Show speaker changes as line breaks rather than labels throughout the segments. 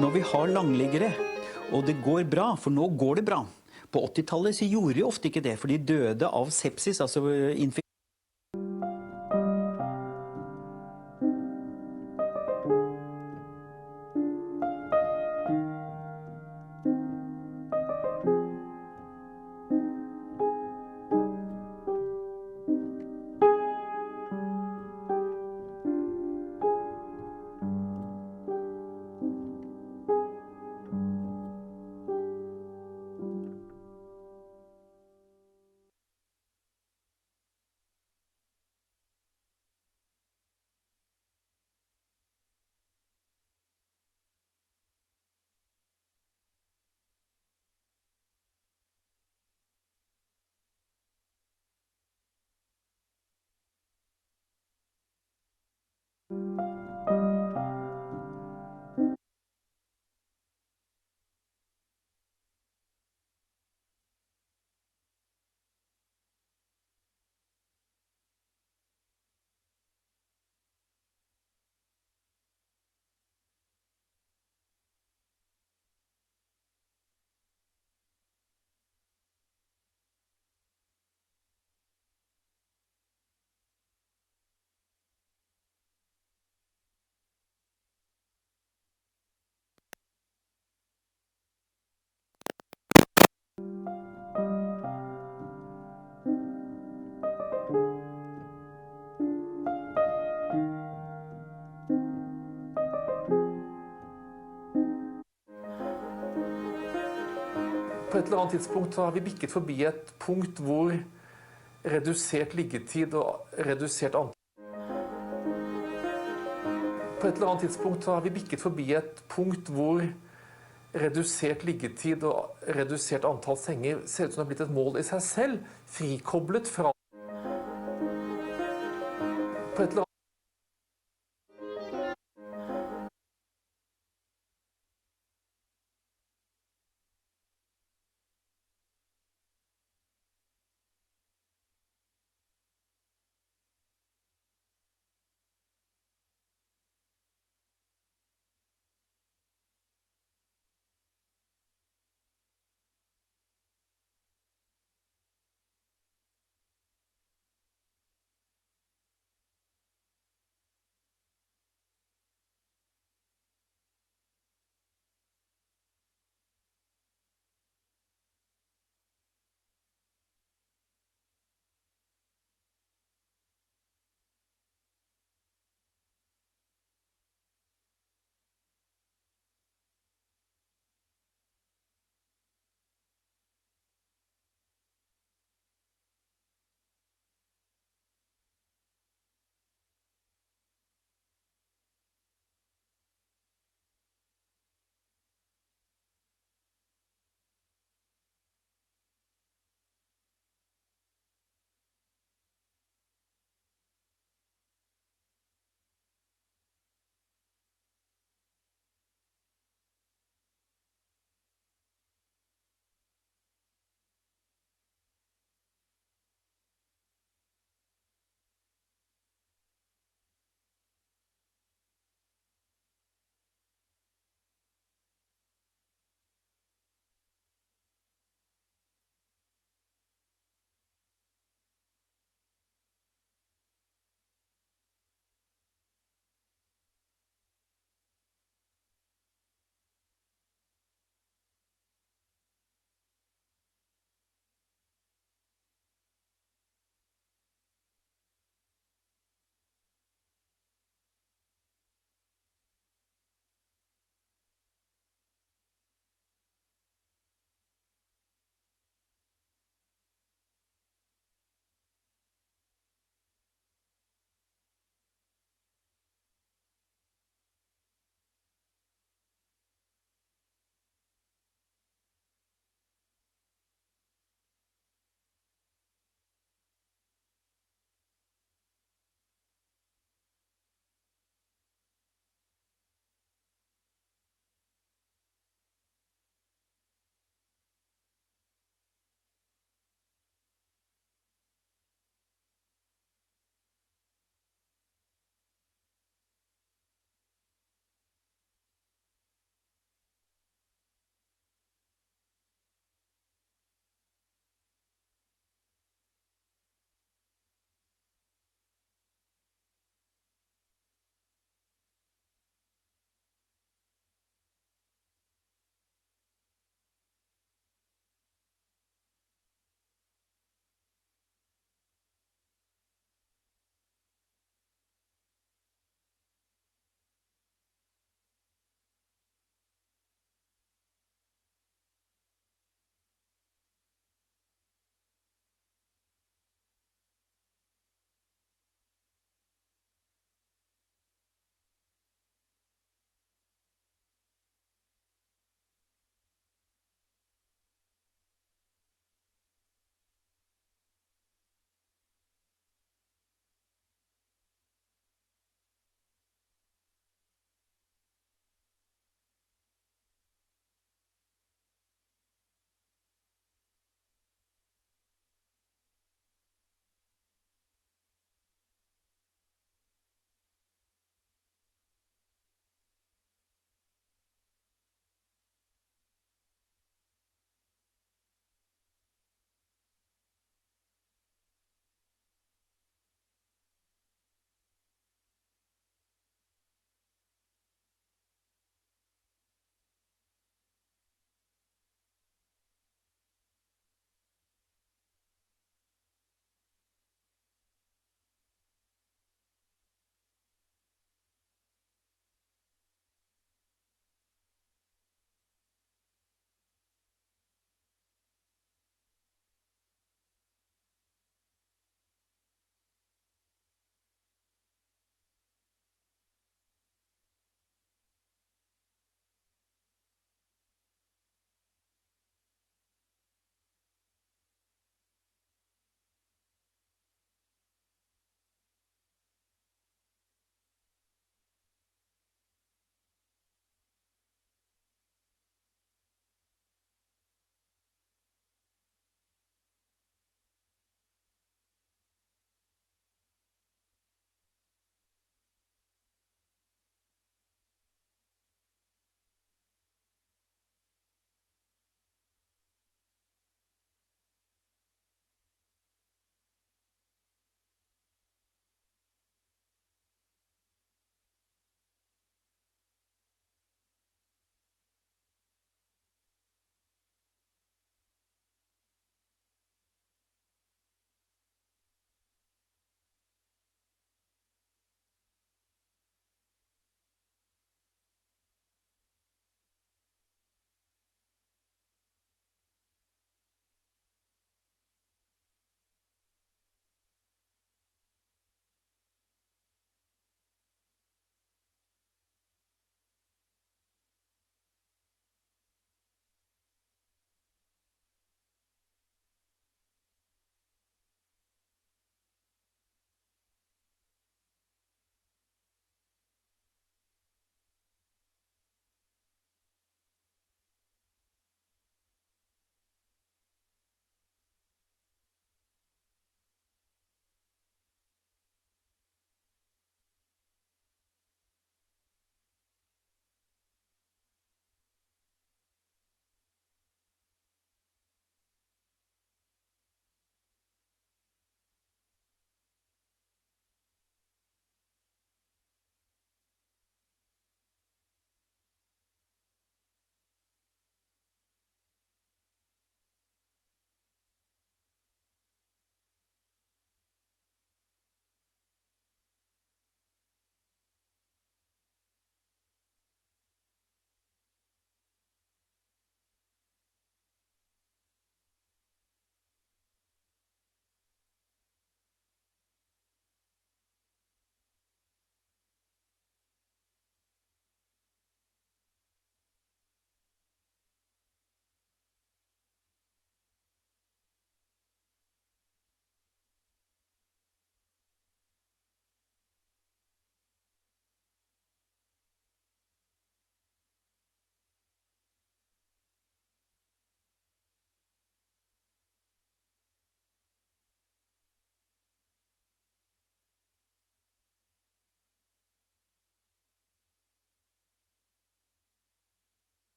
Når vi har langliggere, og det går bra, for nå går det bra. På 80-tallet så gjorde de ofte ikke det, for de døde av sepsis, altså infeksjon.
På et eller annet tidspunkt så har vi bikket forbi et punkt hvor redusert liggetid og redusert antall. På et eller annet tidspunkt så har vi bikket forbi et punkt hvor redusert liggetid og redusert antall senger ser ut som det har blitt et mål i seg selv, frikoblet fra. På et eller annet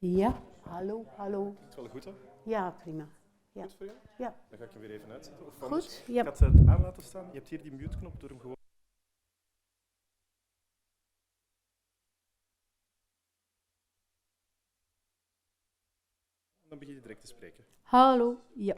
Ja, hallo, hallo.
Klinkt wel goed, hè?
Ja, prima. Ja.
Goed voor jou?
Ja.
Dan ga ik hem weer even uitzetten. Of
Goed,
anders,
ja.
ik had het aan laten staan. Je hebt hier die mute-knop door hem gewoon... Dan begin je direct te spreken.
Hallo, ja.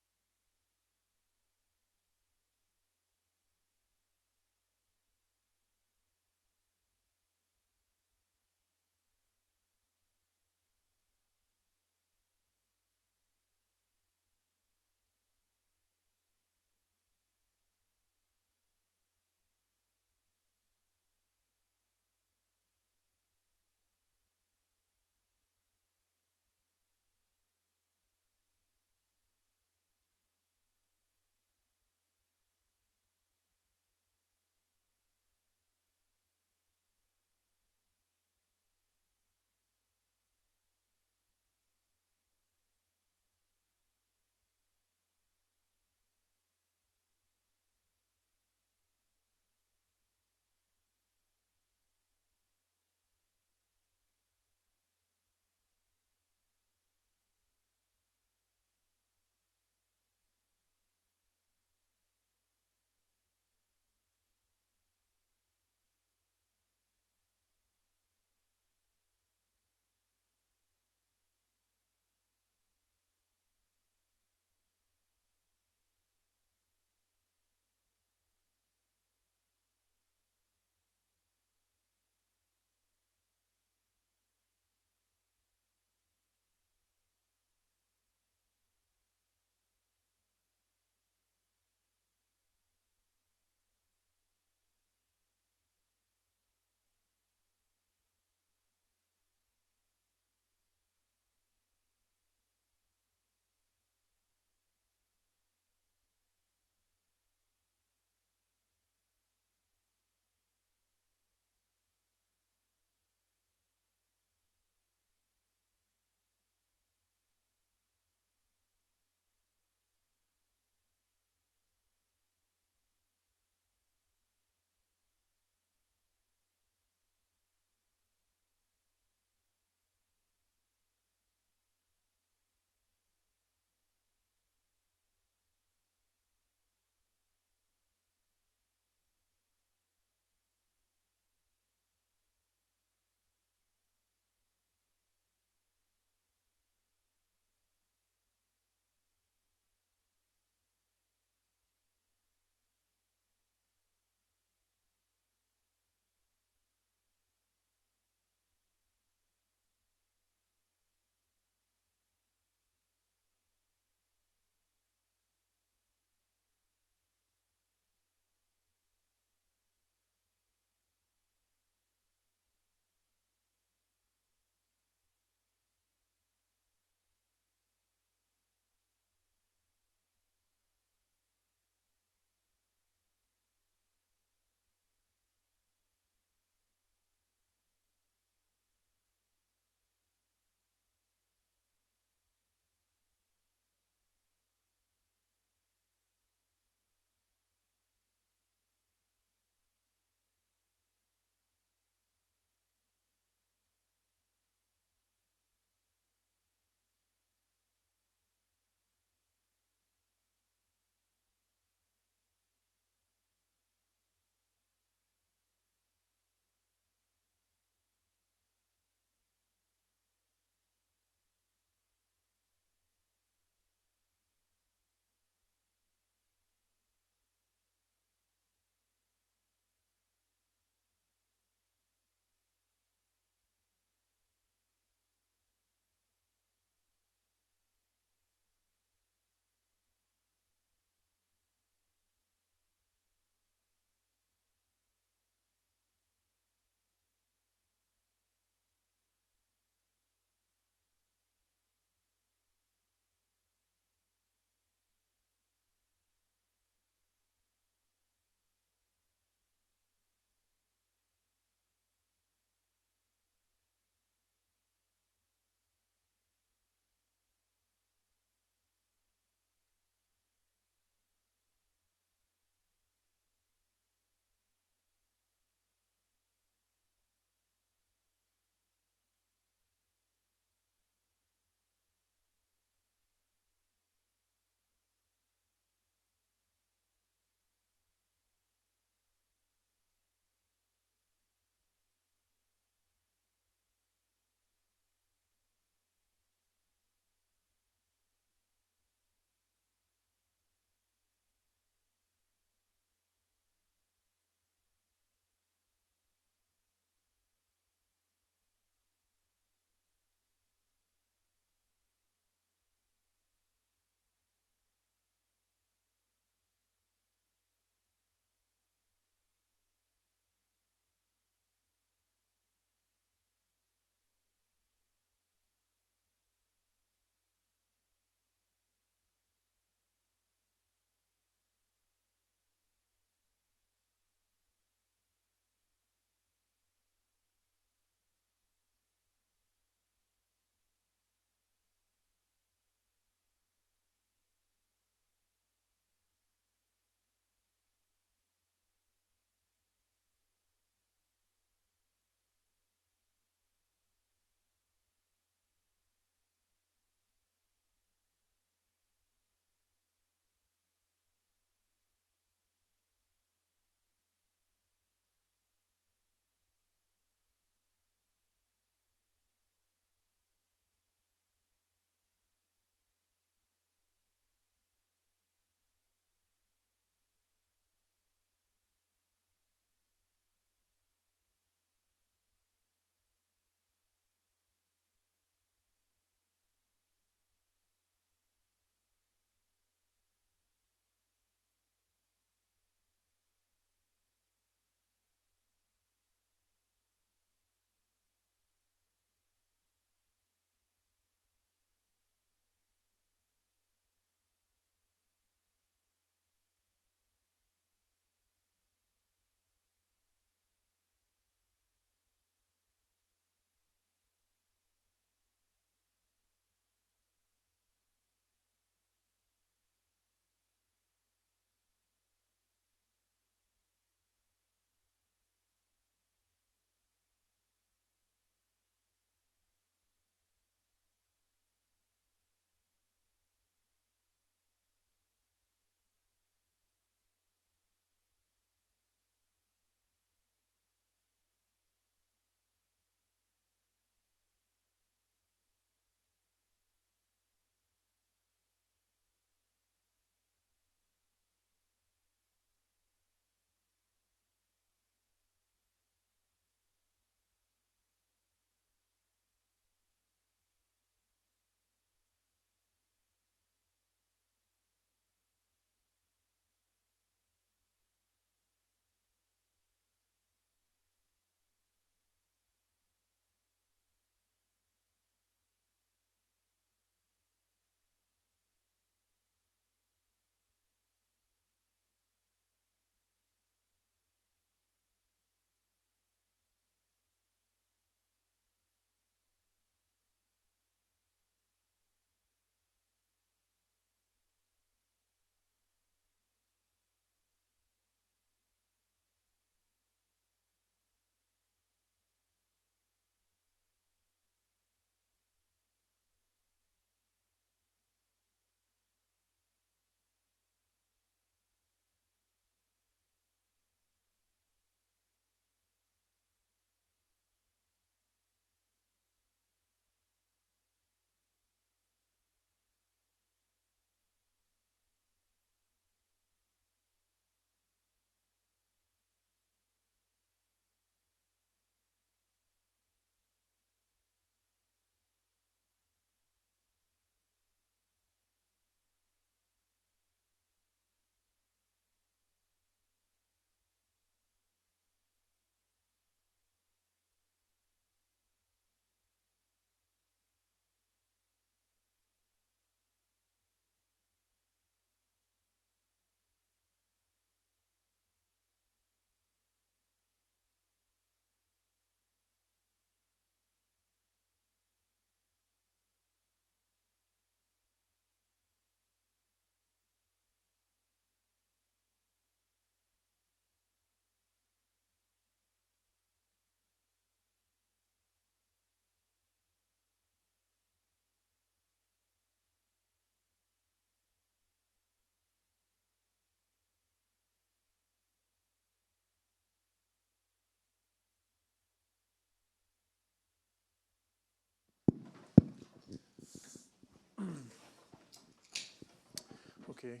Oké.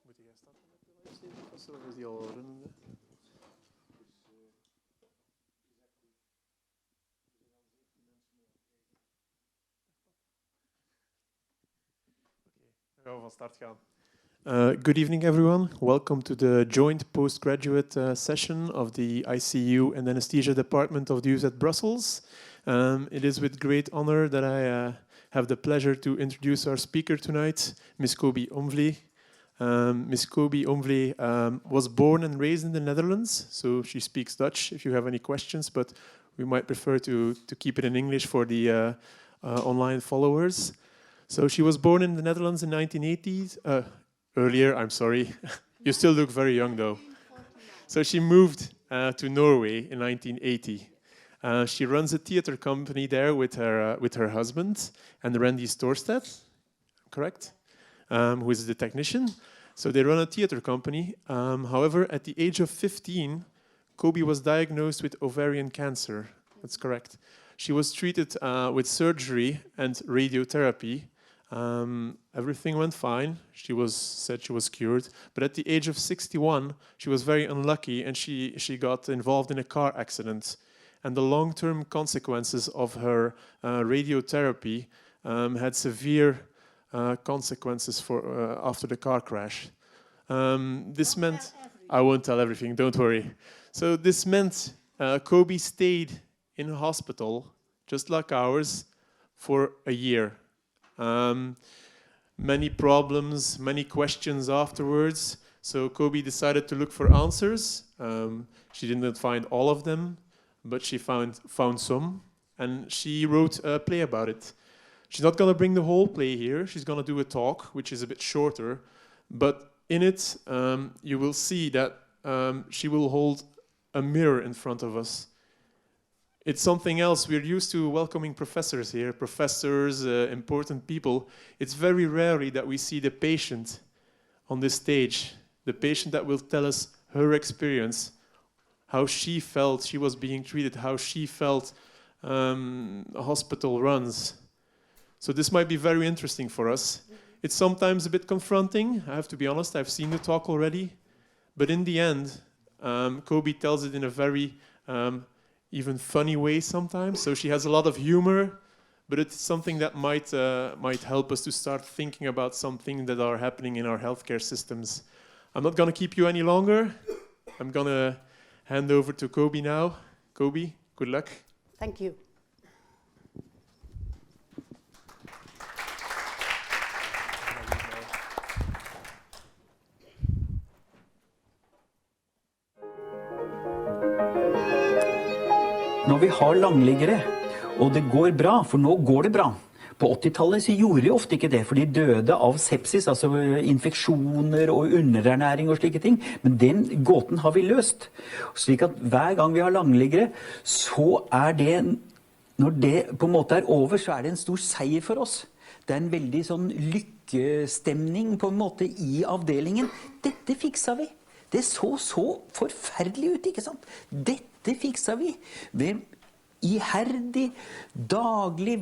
Moet jij starten met de livestream of is die al runnende? Dan gaan we van start gaan. Good evening, everyone. Welcome to the joint postgraduate session of the ICU and Anesthesia Department of the UZ Brussels. It is with great honor that I have the pleasure to introduce our speaker tonight, Ms. Coby Omvlee. Ms. Coby Omvlee was born and raised in the Netherlands, so she speaks Dutch if you have any questions, but we might prefer to keep it in English for the online followers. So she was born in the Netherlands in 1980s. Earlier, I'm sorry. You still look very young, though. So she moved to Norway in 1980. She runs a theater company there with her husband and Randy Storstad, correct? Who is the technician. So they run a theater company. However, at the age of 15, Coby was diagnosed with ovarian cancer. That's correct. She was treated with surgery and radiotherapy. Everything went fine. She said she was cured. But at the age of 61, she was very unlucky and she got involved in a car accident. And the long-term consequences of her radiotherapy had severe consequences for after the car crash. This meant I won't tell everything. Don't worry. So this meant Coby stayed in a hospital, just like ours, for a year. Many problems, many questions afterwards. So Coby decided to look for answers. She didn't find all of them, but she found some, and she wrote a play about it. She's not going to bring the whole play here. She's going to do a talk, which is a bit shorter, but in it, you will see that she will hold a mirror in front of us. It's something else. We're used to welcoming professors here, important people. It's very rarely that we see the patient on this stage, the patient that will tell us her experience, how she felt she was being treated, how she felt a hospital runs. So this might be very interesting for us. It's sometimes a bit confronting, I have to be honest. I've seen the talk already. But in the end, Coby tells it in a very even funny way sometimes. So she has a lot of humor, but it's something that might help us to start thinking about something that are happening in our healthcare systems. I'm not going to keep you any longer. I'm going to hand over to Coby now. Coby, good luck.
Thank you.
Når vi har langliggere, og det går bra, for nå går det bra. På 80-tallet så gjorde de ofte ikke det, for de døde av sepsis, altså infeksjoner og underernæring og slike ting. Men den gåten har vi løst. Slik at hver gang vi har langliggere, så det, når det på en måte over, så det en stor seier for oss. Det en veldig sånn lykkestemning på en måte i avdelingen. Dette fiksa vi. Det så forferdelig ut, ikke sant? Dette fiksa vi ved iherdig, daglig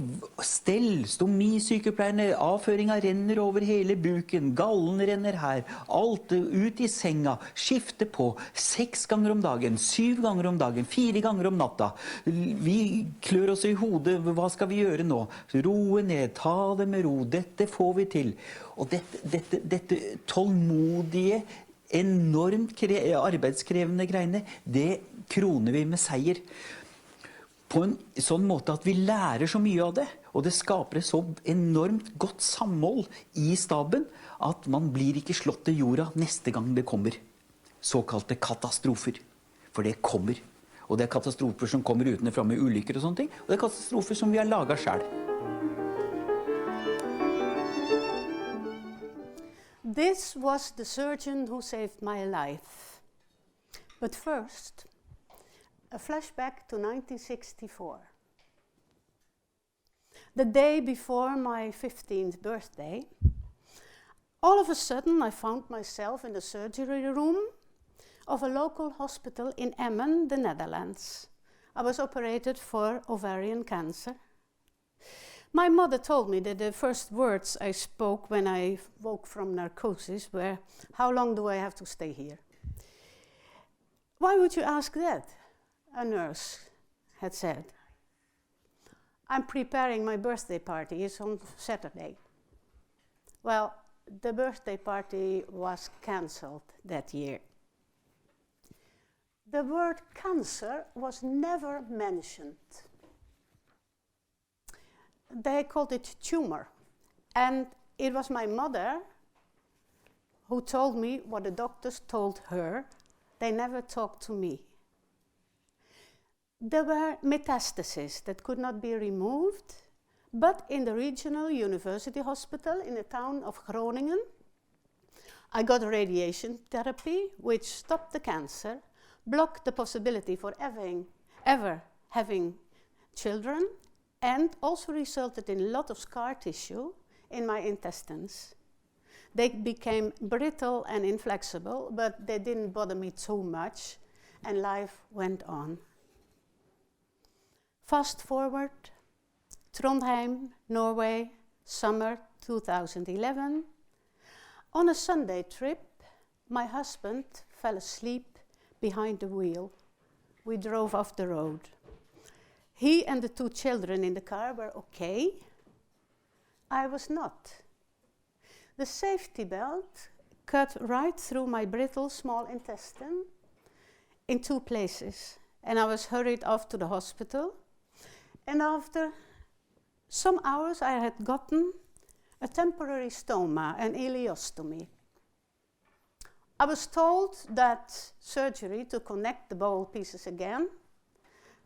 stell, stomisykepleierne, avføringa renner over hele buken, gallen renner her, alt ut i senga, skifte på, 6 ganger om dagen, 7 ganger om dagen, 4 ganger om natta. Vi klør oss i hodet, hva skal vi gjøre nå? Roe ned, ta det med ro, dette får vi til. Og dette tålmodige, enormt arbeidskrevende greiene, det kroner vi med seier. På en sånn måte at vi lærer så mye av det, og det skaper et så enormt godt samhold i staben, at man blir ikke slått til jorda neste gang det kommer såkalte katastrofer. For det kommer. Og det katastrofer som kommer utenfra med ulykker og sånne ting, og det katastrofer som vi har laget selv.
This was the surgeon who saved my life. But first, a flashback to 1964. The day before my 15th birthday, all of a sudden I found myself in the surgery room of a local hospital in Emmen, the Netherlands. I was operated for ovarian cancer. My mother told me that the first words I spoke when I woke from narcosis were, "How long do I have to stay here?" "Why would you ask that?" a nurse had said. "I'm preparing my birthday party. It's on Saturday." Well, the birthday party was cancelled that year. The word cancer was never mentioned. They called it tumor. And it was my mother who told me what the doctors told her. They never talked to me. There were metastases that could not be removed, but in the regional university hospital in the town of Groningen, I got radiation therapy, which stopped the cancer, blocked the possibility for ever having children, and also resulted in a lot of scar tissue in my intestines. They became brittle and inflexible, but they didn't bother me too much, and life went on. Fast forward, Trondheim, Norway, summer 2011. On a Sunday trip, my husband fell asleep behind the wheel. We drove off the road. He and the 2 children in the car were okay. I was not. The safety belt cut right through my brittle small intestine in 2 places, and I was hurried off to the hospital. And after some hours, I had gotten a temporary stoma, an ileostomy. I was told that surgery to connect the bowel pieces again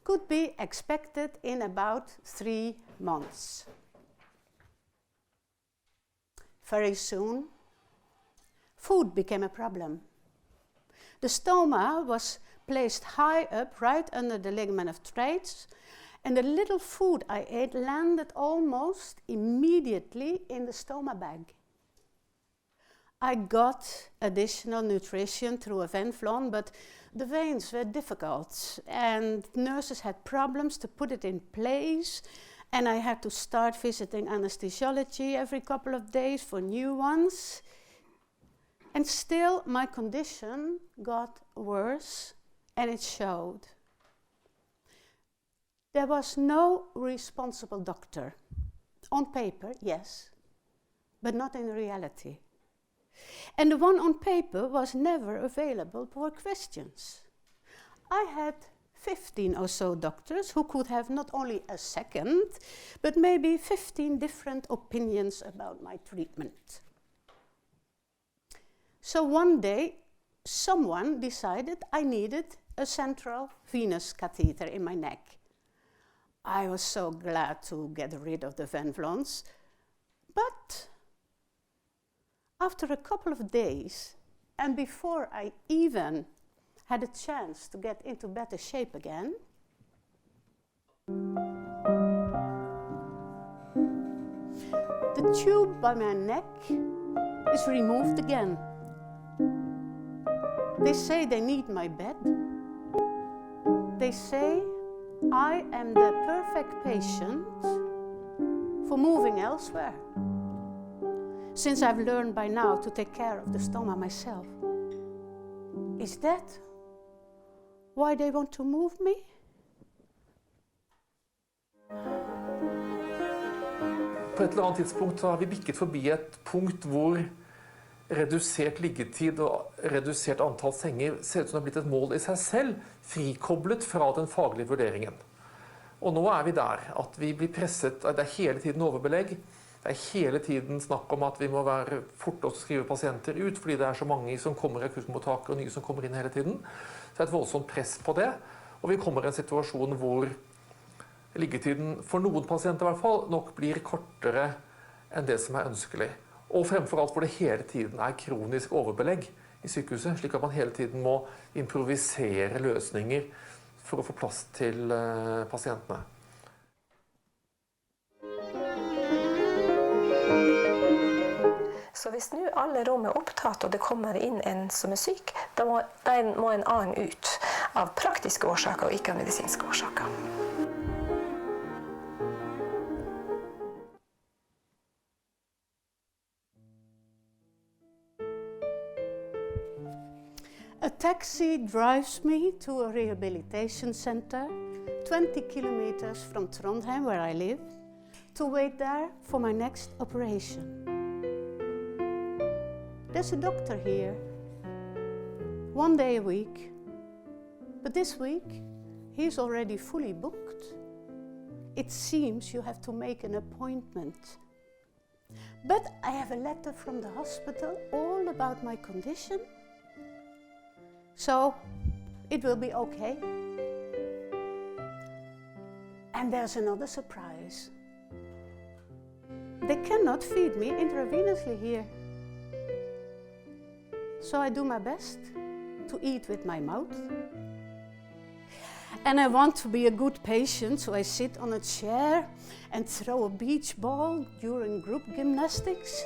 could be expected in about 3 months. Very soon, food became a problem. The stoma was placed high up, right under the ligament of Treitz, and the little food I ate landed almost immediately in the stoma bag. I got additional nutrition through a venflon, but the veins were difficult, and nurses had problems to put it in place, and I had to start visiting anesthesiology every couple of days for new ones. And still, my condition got worse, and it showed. There was no responsible doctor. On paper, yes, but not in reality. And the one on paper was never available for questions. I had 15 or so doctors who could have not only a second, but maybe 15 different opinions about my treatment. So one day, someone decided I needed a central venous catheter in my neck. I was so glad to get rid of the venflons, but after a couple of days, and before I even had a chance to get into better shape again, the tube by my neck is removed again. They say they need my bed. They say I am the perfect patient for moving elsewhere, since I've learned by now to take care of the stoma myself. Is that why they want to move me?
På et eller annet tidspunkt så har vi bikket forbi et punkt hvor redusert liggetid og redusert antall senger ser ut som det har blitt et mål i seg selv, frikoblet fra den faglige vurderingen. Og nå er vi der at vi blir presset, det er hele tiden overbelegg, det er hele tiden snakk om at vi må være fort å skrive pasienter ut, fordi det er så mange som kommer i akuttmottaket og nye som kommer inn hele tiden. Så det er et voldsomt press på det, og vi kommer i en situasjon hvor liggetiden for noen pasienter i hvert fall nok blir kortere enn det som er ønskelig. Og fremfor alt hvor det hele tiden er kronisk overbelegg i sykehuset, slik at man hele tiden må improvisere løsninger for å få plass til pasientene.
Så hvis nå alle rom er opptatt og det kommer inn en som er syk, da må en annen ut av praktiske årsaker og ikke av medisinske årsaker.
A taxi drives me to a rehabilitation center 20 kilometers from Trondheim, where I live, to wait there for my next operation. There's a doctor here, 1 day a week, but this week he's already fully booked. It seems you have to make an appointment. But I have a letter from the hospital all about my condition, so it will be okay. And there's another surprise. They cannot feed me intravenously here. So I do my best to eat with my mouth. And I want to be a good patient, so I sit on a chair and throw a beach ball during group gymnastics.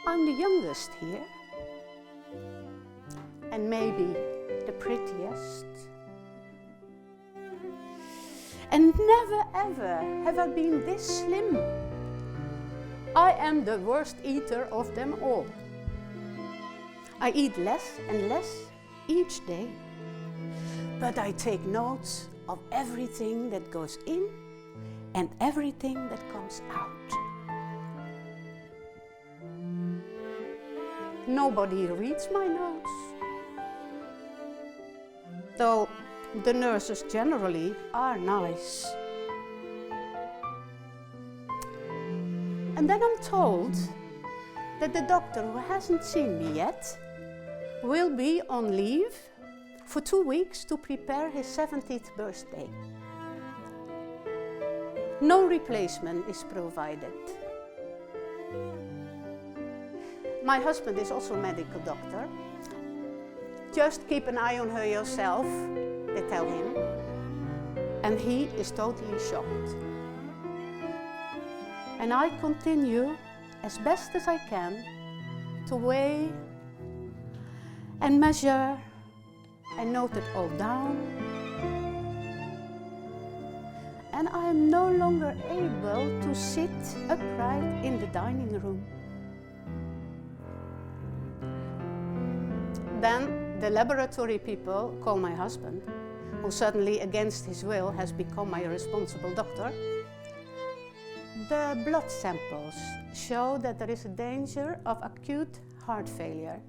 I'm the youngest here, and maybe the prettiest. And never ever have I been this slim. I am the worst eater of them all. I eat less and less each day, but I take notes of everything that goes in and everything that comes out. Nobody reads my notes, though the nurses generally are nice. And then I'm told that the doctor who hasn't seen me yet will be on leave for 2 weeks to prepare his 70th birthday. No replacement is provided. My husband is also a medical doctor. Just keep an eye on her yourself, they tell him. And he is totally shocked. And I continue as best as I can to weigh and measure and note it all down. And I am no longer able to sit upright in the dining room. Then the laboratory people call my husband, who suddenly, against his will, has become my responsible doctor. The blood samples show that there is a danger of acute heart failure,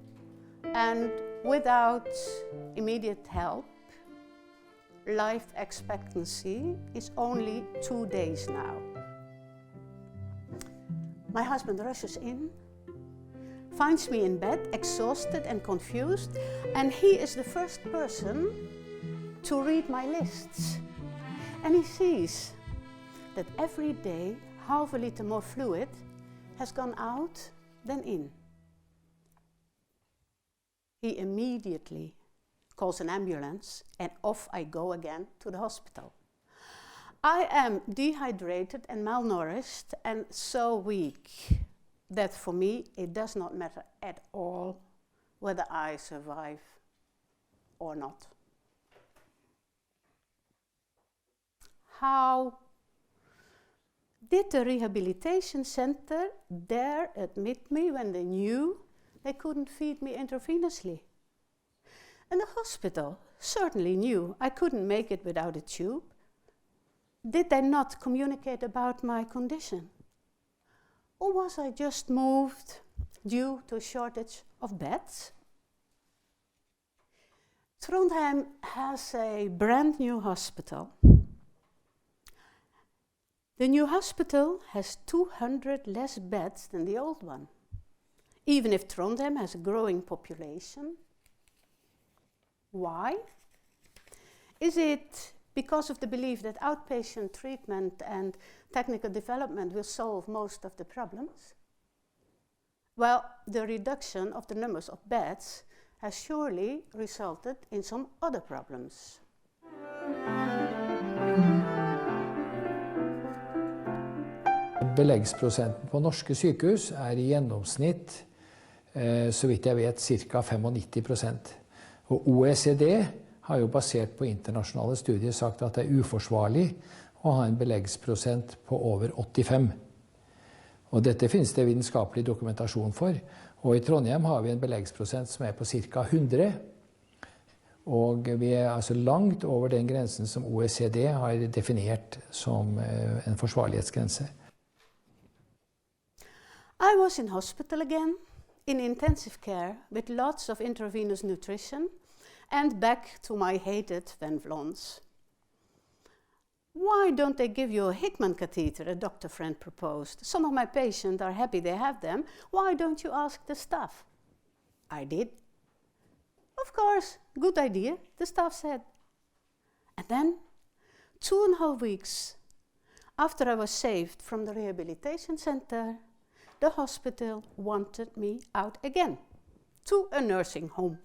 and without immediate help, life expectancy is only 2 days now. My husband rushes in, finds me in bed, exhausted and confused, and he is the first person to read my lists. And he sees that every day half a liter more fluid has gone out than in. He immediately calls an ambulance, and off I go again to the hospital. I am dehydrated and malnourished and so weak that for me it does not matter at all whether I survive or not. How did the rehabilitation center dare admit me when they knew they couldn't feed me intravenously? And the hospital certainly knew I couldn't make it without a tube. Did they not communicate about my condition? Or was I just moved due to a shortage of beds? Trondheim has a brand new hospital. The new hospital has 200 less beds than the old one, even if Trondheim has a growing population. Why? Is it because of the belief that outpatient treatment and technical development will solve most of the problems? Well, the reduction of the numbers of beds has surely resulted in some other problems.
Beleggsprosenten på norske sykehus I gjennomsnitt, så vidt jeg vet, ca. 95%. Og OECD har jo basert på internasjonale studier sagt at det uforsvarlig å ha en beleggsprosent på over 85. Og dette finnes det vitenskapelig dokumentasjon for. Og i Trondheim har vi en beleggsprosent som er på ca. 100. Og vi er altså langt over den grensen som OECD har definert som en forsvarlighetsgrense.
I was in hospital again, in intensive care, with lots of intravenous nutrition, and back to my hated Venvlons. Why don't they give you a Hickman catheter, a doctor friend proposed. Some of my patients are happy they have them. Why don't you ask the staff? I did. Of course, good idea, the staff said. And then, 2.5 weeks after I was saved from the rehabilitation center, the hospital wanted me out again, to a nursing home.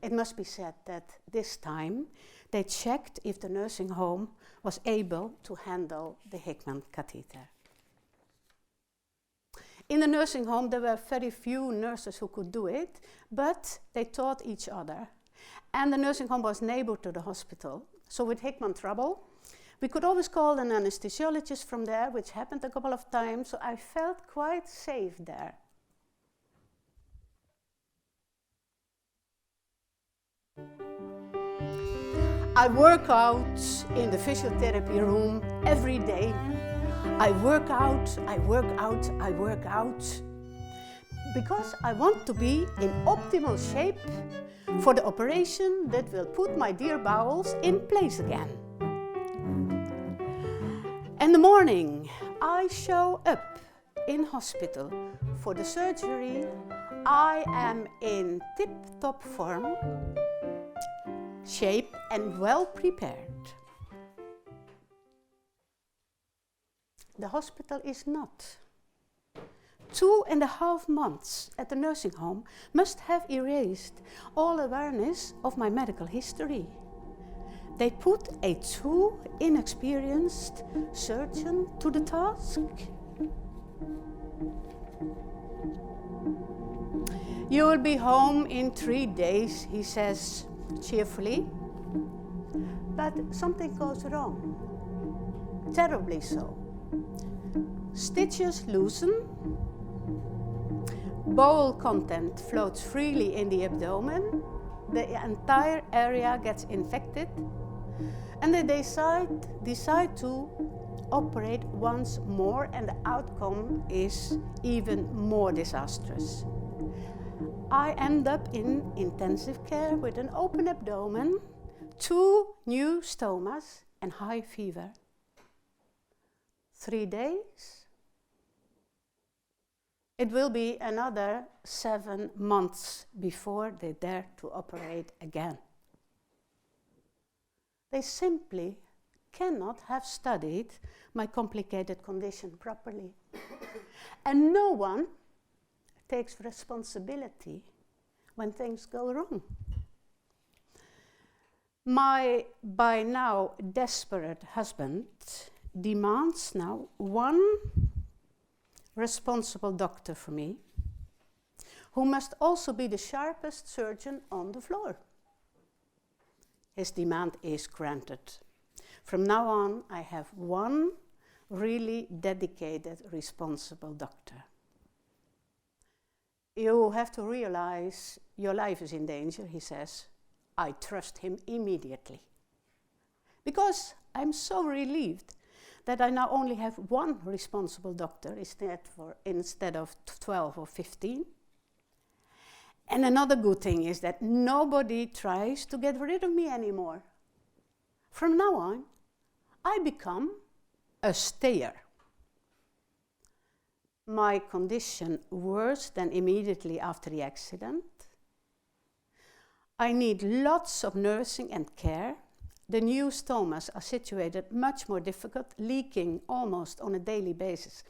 It must be said that this time they checked if the nursing home was able to handle the Hickman catheter. In the nursing home, there were very few nurses who could do it, but they taught each other. And the nursing home was neighbor to the hospital. So with Hickman trouble, we could always call an anesthesiologist from there, which happened a couple of times, so I felt quite safe there. I work out in the physiotherapy room every day. I work out, I work out, I work out. Because I want to be in optimal shape for the operation that will put my dear bowels in place again. In the morning, I show up in hospital for the surgery. I am in tip-top form, shape and well prepared. The hospital is not. 2.5 months at the nursing home must have erased all awareness of my medical history. They put a too inexperienced surgeon to the task. You will be home in 3 days, he says cheerfully. But something goes wrong, terribly so. Stitches loosen, bowel content floats freely in the abdomen, the entire area gets infected, and they decide to operate once more, and the outcome is even more disastrous. I end up in intensive care with an open abdomen, 2 new stomas and high fever. 3 days? It will be another 7 months before they dare to operate again. They simply cannot have studied my complicated condition properly. And no one takes responsibility when things go wrong. My by now desperate husband demands now one responsible doctor for me, who must also be the sharpest surgeon on the floor. His demand is granted. From now on, I have one really dedicated, responsible doctor. You have to realize your life is in danger, he says. I trust him immediately. Because I'm so relieved that I now only have one responsible doctor instead of 12 or 15. And another good thing is that nobody tries to get rid of me anymore. From now on, I become a stayer. My condition worse than immediately after the accident. I need lots of nursing and care. The new stomas are situated much more difficult, leaking almost on a daily basis.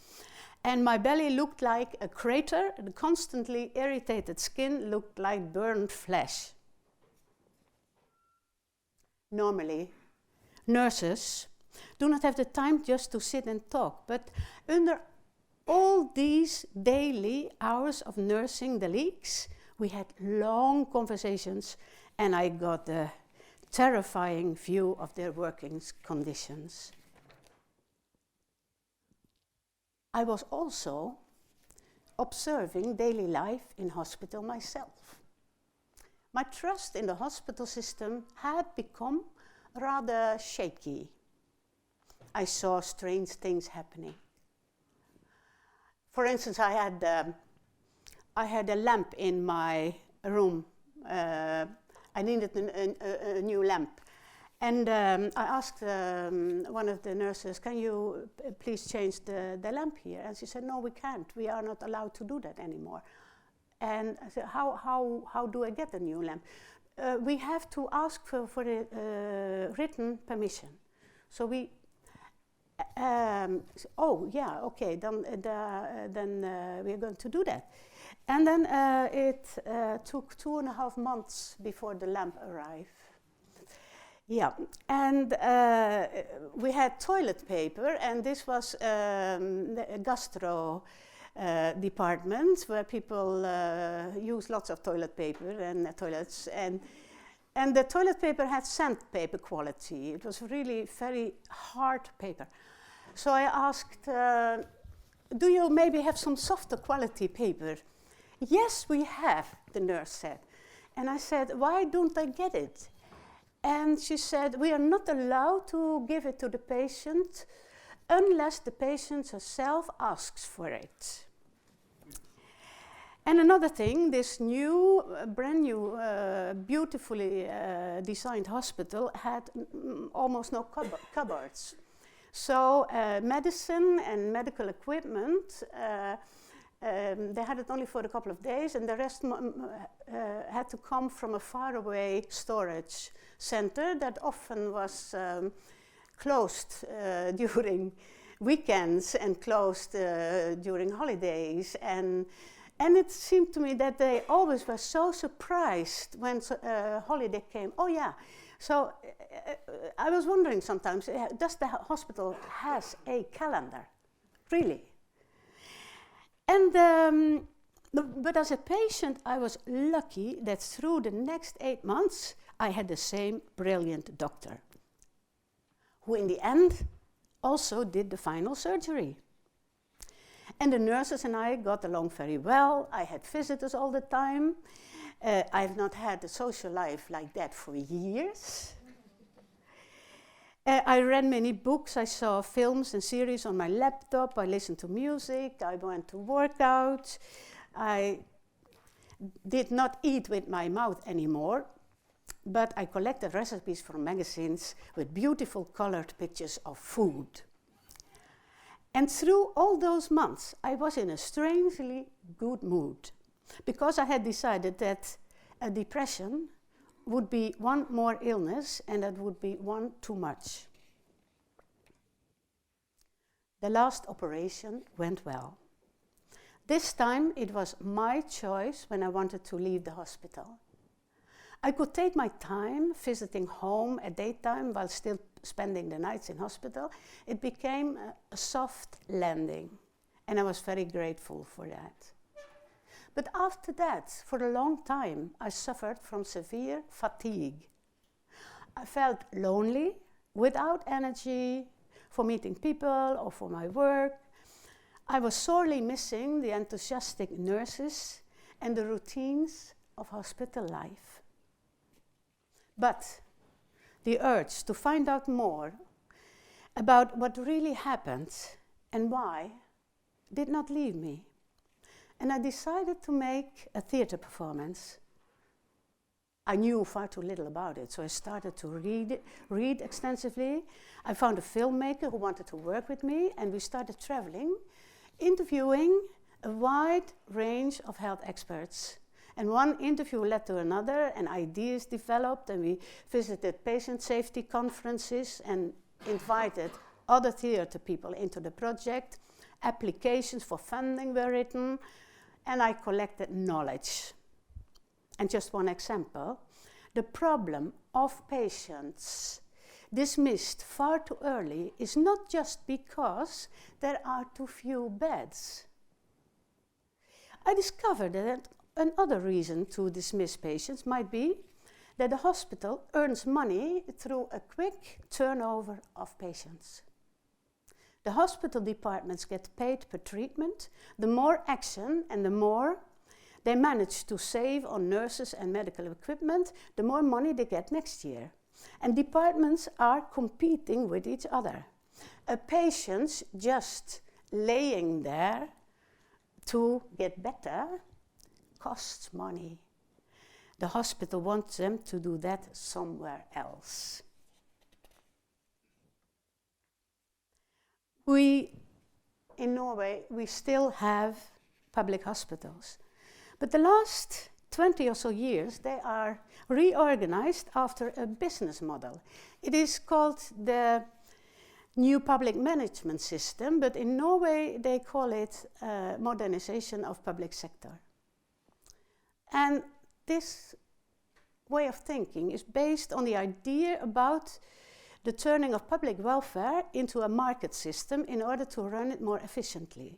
And my belly looked like a crater, the constantly irritated skin looked like burned flesh. Normally, nurses do not have the time just to sit and talk, but under all these daily hours of nursing the leaks, we had long conversations, and I got a terrifying view of their working conditions. I was also observing daily life in hospital myself. My trust in the hospital system had become rather shaky. I saw strange things happening. For instance, I had a lamp in my room. I needed a new lamp. And I asked one of the nurses, can you please change the lamp here? And she said, no, we can't. We are not allowed to do that anymore. And I said, how do I get a new lamp? We have to ask for a written permission. So we, oh yeah, okay, then we are going to do that. And then it took 2.5 months before the lamp arrived. Yeah, and we had toilet paper, and this was the gastro department where people use lots of toilet paper and toilets, and the toilet paper had sandpaper quality. It was really very hard paper. So I asked, do you maybe have some softer quality paper? Yes, we have, the nurse said. And I said, why don't I get it? And she said, we are not allowed to give it to the patient unless the patient herself asks for it. And another thing, this new, brand new, beautifully designed hospital had almost no cupboards. So medicine and medical equipment, they had it only for a couple of days, and the rest had to come from a faraway storage center that often was closed during weekends and closed during holidays. And it seemed to me that they always were so surprised when holiday came. Oh yeah, so I was wondering sometimes, does the hospital has a calendar? Really? And but as a patient, I was lucky that through the next 8 months, I had the same brilliant doctor, who in the end also did the final surgery. And the nurses and I got along very well. I had visitors all the time. I've not had a social life like that for years. I read many books, I saw films and series on my laptop, I listened to music, I went to work out. I did not eat with my mouth anymore, but I collected recipes from magazines with beautiful colored pictures of food. And through all those months, I was in a strangely good mood, because I had decided that a depression would be one more illness, and that would be one too much. The last operation went well. This time it was my choice when I wanted to leave the hospital. I could take my time visiting home at daytime while still spending the nights in hospital. It became a soft landing, and I was very grateful for that. But after that, for a long time, I suffered from severe fatigue. I felt lonely, without energy for meeting people or for my work. I was sorely missing the enthusiastic nurses and the routines of hospital life. But the urge to find out more about what really happened and why did not leave me. And I decided to make a theater performance. I knew far too little about it, so I started to read extensively. I found a filmmaker who wanted to work with me, and we started traveling, interviewing a wide range of health experts. And one interview led to another, and ideas developed, and we visited patient safety conferences and invited other theater people into the project. Applications for funding were written, and I collected knowledge. And just one example, the problem of patients dismissed far too early is not just because there are too few beds. I discovered that another reason to dismiss patients might be that the hospital earns money through a quick turnover of patients. The hospital departments get paid per treatment. The more action and the more they manage to save on nurses and medical equipment, the more money they get next year. And departments are competing with each other. A patient just laying there to get better costs money. The hospital wants them to do that somewhere else. In Norway, we still have public hospitals. But the last 20 or so years, they are reorganized after a business model. It is called the new public management system, but in Norway, they call it modernization of public sector. And this way of thinking is based on the idea about the turning of public welfare into a market system in order to run it more efficiently.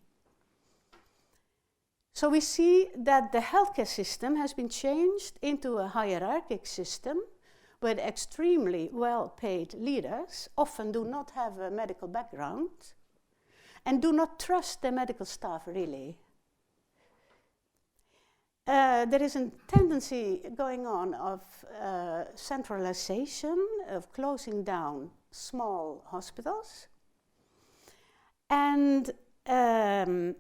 So we see that the healthcare system has been changed into a hierarchic system where extremely well-paid leaders often do not have a medical background and do not trust their medical staff really. There is a tendency going on of centralization, of closing down small hospitals. And the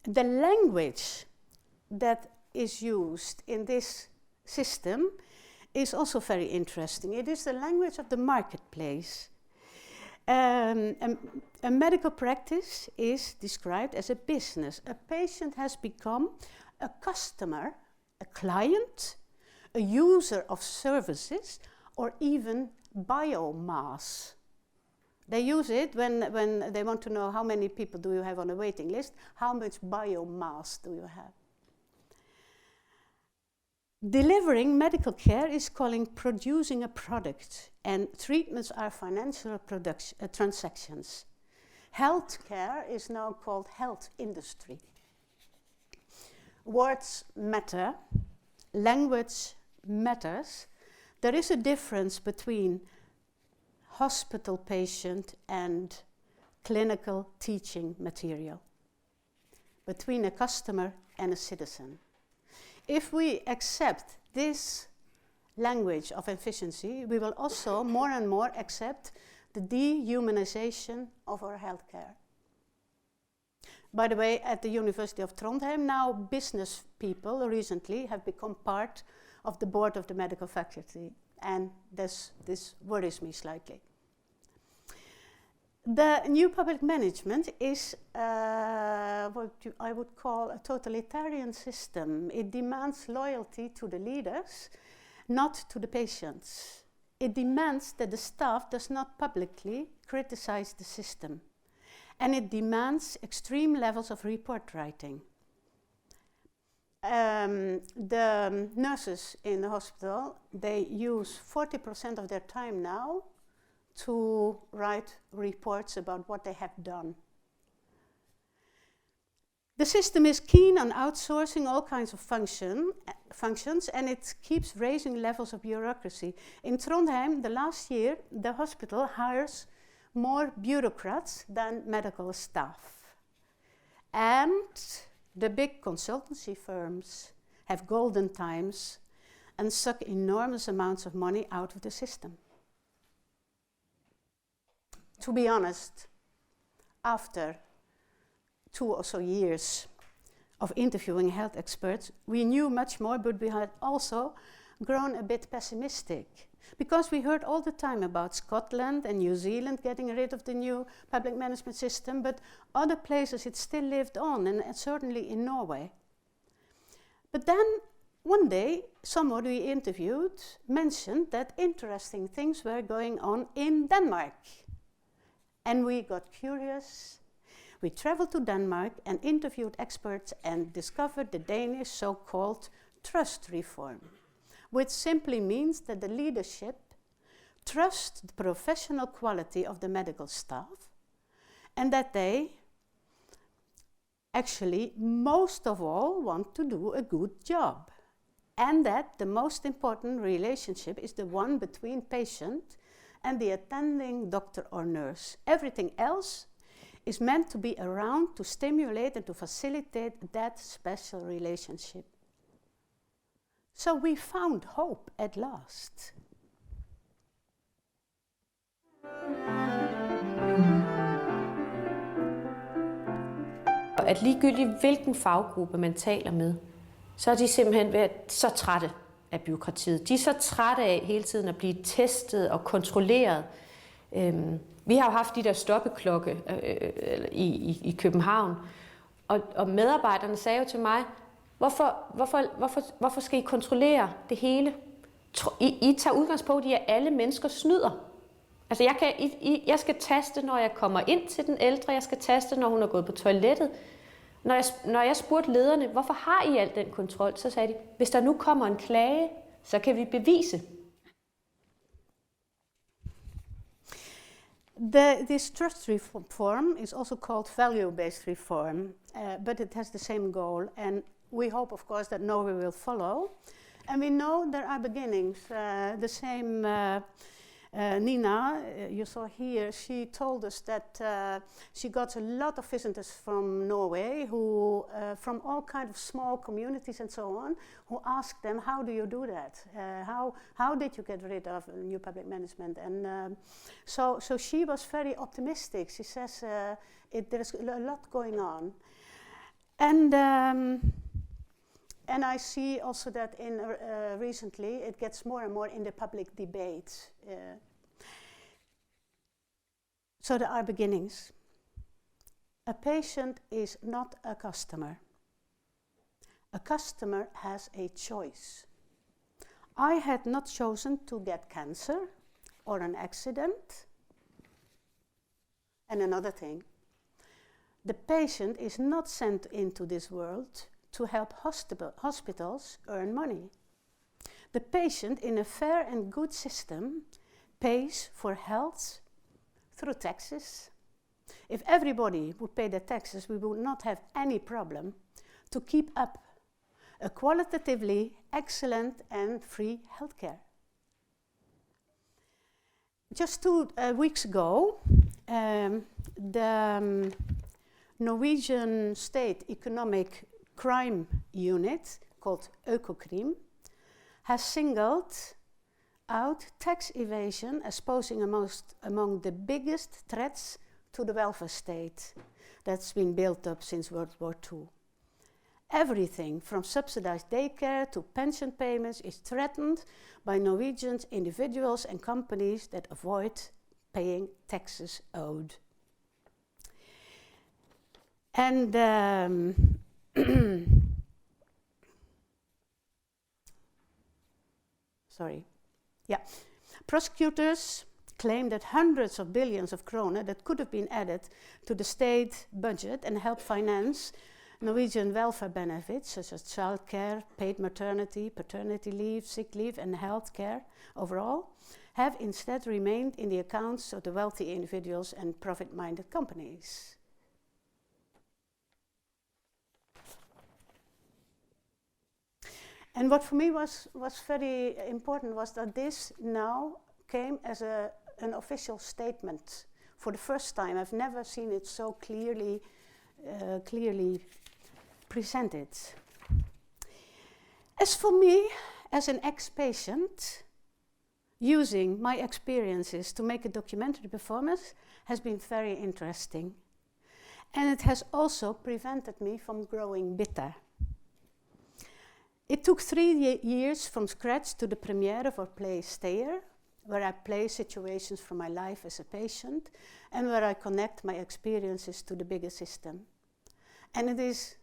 language that is used in this system is also very interesting. It is the language of the marketplace. A medical practice is described as a business. A patient has become a customer, a client, a user of services, or even biomass. They use it when they want to know how many people do you have on a waiting list, how much biomass do you have. Delivering medical care is producing a product, and treatments are financial transactions. Healthcare is now called health industry. Words matter, language matters. There is a difference between hospital patient and clinical teaching material, between a customer and a citizen. If we accept this language of efficiency, we will also more and more accept the dehumanization of our healthcare. By the way, at the University of Trondheim, now business people recently have become part of the board of the medical faculty, and this worries me slightly. The new public management is what I would call a totalitarian system. It demands loyalty to the leaders, not to the patients. It demands that the staff does not publicly criticize the system. And it demands extreme levels of report writing. The nurses in the hospital, they use 40% of their time now to write reports about what they have done. The system is keen on outsourcing all kinds of functions, and it keeps raising levels of bureaucracy. In Trondheim, the last year, the hospital hires more bureaucrats than medical staff. And the big consultancy firms have golden times and suck enormous amounts of money out of the system. To be honest, after 2 or so years of interviewing health experts, we knew much more, but we had also grown a bit pessimistic. Because we heard all the time about Scotland and New Zealand getting rid of the new public management system, but other places it still lived on, and certainly in Norway. But then one day, someone we interviewed mentioned that interesting things were going on in Denmark. And we got curious. We traveled to Denmark and interviewed experts and discovered the Danish so-called trust reform, which simply means that the leadership trusts the professional quality of the medical staff and that they actually, most of all, want to do a good job. And that the most important relationship is the one between patient and the attending doctor or nurse. Everything else is meant to be around to stimulate and to facilitate that special relationship. So we found hope at last.
At ligegyldigt hvilken faggruppe man taler med, så er de simpelthen været så trætte af bureaukratiet. De er så trætte af hele tiden at blive testet og kontrolleret. Vi har jo haft de der stoppeklokke i København, og medarbejderne sagde jo til mig, hvorfor skal I kontrollere det hele? I tager udgangspunkt i, at alle mennesker snyder. Altså jeg skal taste, når jeg kommer ind til den ældre, jeg skal taste, når hun er gået på toilettet. Når jeg spurgte lederne, hvorfor har I al den kontrol, så sagde de, hvis der nu kommer en klage, så kan vi bevise.
This trust reform is also called value-based reform, but it has the same goal, and we hope, of course, that Norway will follow. And we know there are beginnings. The same Nina, you saw here, she told us that she got a lot of visitors from Norway, who from all kinds of small communities and so on, who asked them, how do you do that? How did you get rid of new public management? And so she was very optimistic. She says there's a lot going on. And I see also that recently it gets more and more in the public debate. So there are beginnings. A patient is not a customer. A customer has a choice. I had not chosen to get cancer or an accident. And another thing, the patient is not sent into this world to help hospitals earn money. The patient, in a fair and good system, pays for health through taxes. If everybody would pay their taxes, we would not have any problem to keep up a qualitatively excellent and free healthcare. Just 2 weeks ago, the Norwegian State Economic Crime Unit, called Økokrim, has singled out tax evasion as posing among the biggest threats to the welfare state that's been built up since World War II. Everything from subsidized daycare to pension payments is threatened by Norwegian individuals and companies that avoid paying taxes owed. And prosecutors claim that hundreds of billions of kroner that could have been added to the state budget and help finance Norwegian welfare benefits such as childcare, paid maternity, paternity leave, sick leave and health care overall have instead remained in the accounts of the wealthy individuals and profit-minded companies. And what for me was very important was that this now came as an official statement for the first time. I've never seen it so clearly presented. As for me, as an ex-patient, using my experiences to make a documentary performance has been very interesting. And it has also prevented me from growing bitter. It took 3 years from scratch to the premiere of our play Teater, where I play situations from my life as a patient and where I connect my experiences to the bigger system. And it is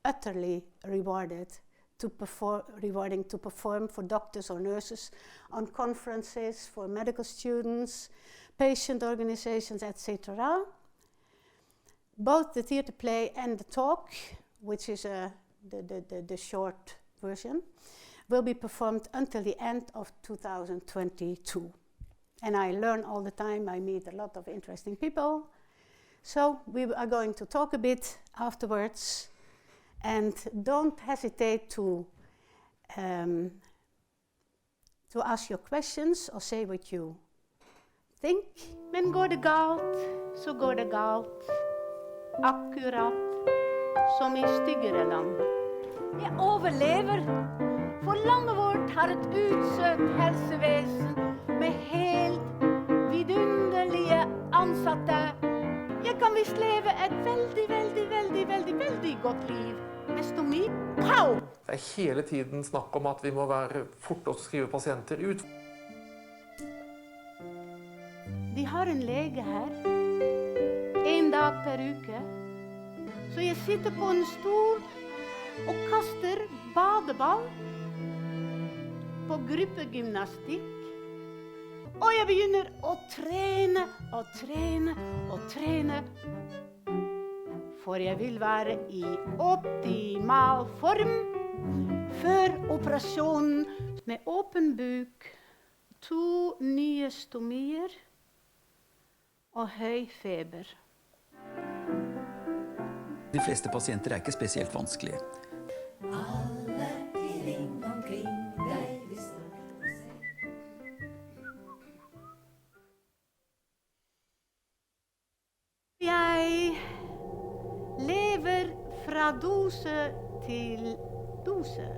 utterly rewarding to perform for doctors or nurses on conferences, for medical students, patient organizations, etc. Both the theater play and the talk, which is the short version, will be performed until the end of 2022. And I learn all the time, I meet a lot of interesting people. So we are going to talk a bit afterwards, and don't hesitate to ask your questions or say what you think. Men går det galt, så går det galt. akkurat som i styggere land. Jeg overlever, for landet vårt har et utsøkt helsevesen med helt vidunderlige ansatte. Jeg kan visst leve et veldig godt liv. Med stomi, pow!
Det er hele tiden snakk om at vi må være fort å skrive pasienter ut.
De har en lege her, 1 dag per uke. Så jeg sitter på en stol og kaster badeball på gruppegymnastikk. Og jeg begynner å trene og trene og trene. For jeg vil være i optimal form før operasjonen med åpen buk, 2 nye stomier og høy feber.
De fleste pasienter er ikke spesielt vanskelige.
Alle i ring omkring deg vil snakke seg.
Jeg lever fra dose til dose.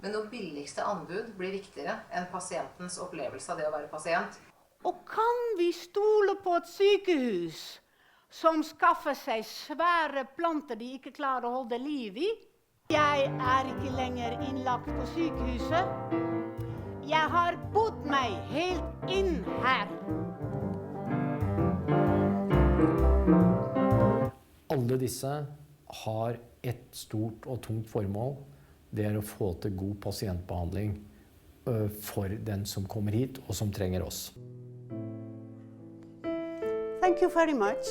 Men når billigste anbud blir viktigere enn pasientens opplevelse av det å være pasient.
Og kan vi stole på et sykehus som skaffer seg svære planter de ikke klarer å holde liv i? Jeg er ikke lenger innlagt på sykehuset. Jeg har bodd meg helt inn her.
Alle disse har et stort og tungt formål. Det er å få til god pasientbehandling for den som kommer hit og som trenger oss.
Thank you very much.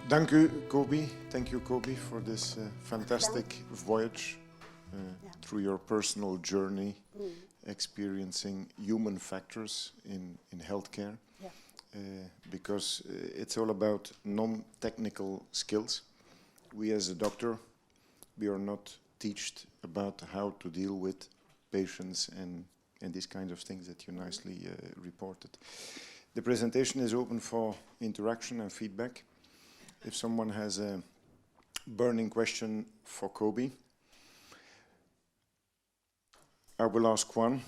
Thank you, Coby. Thank you, Coby, for this fantastic voyage through your personal journey, experiencing human factors in healthcare. Because it's all about non-technical skills. We as a doctor, we are not taught about how to deal with patients and these kinds of things that you nicely reported. The presentation is open for interaction and feedback. If someone has a burning question for Coby, I will ask one.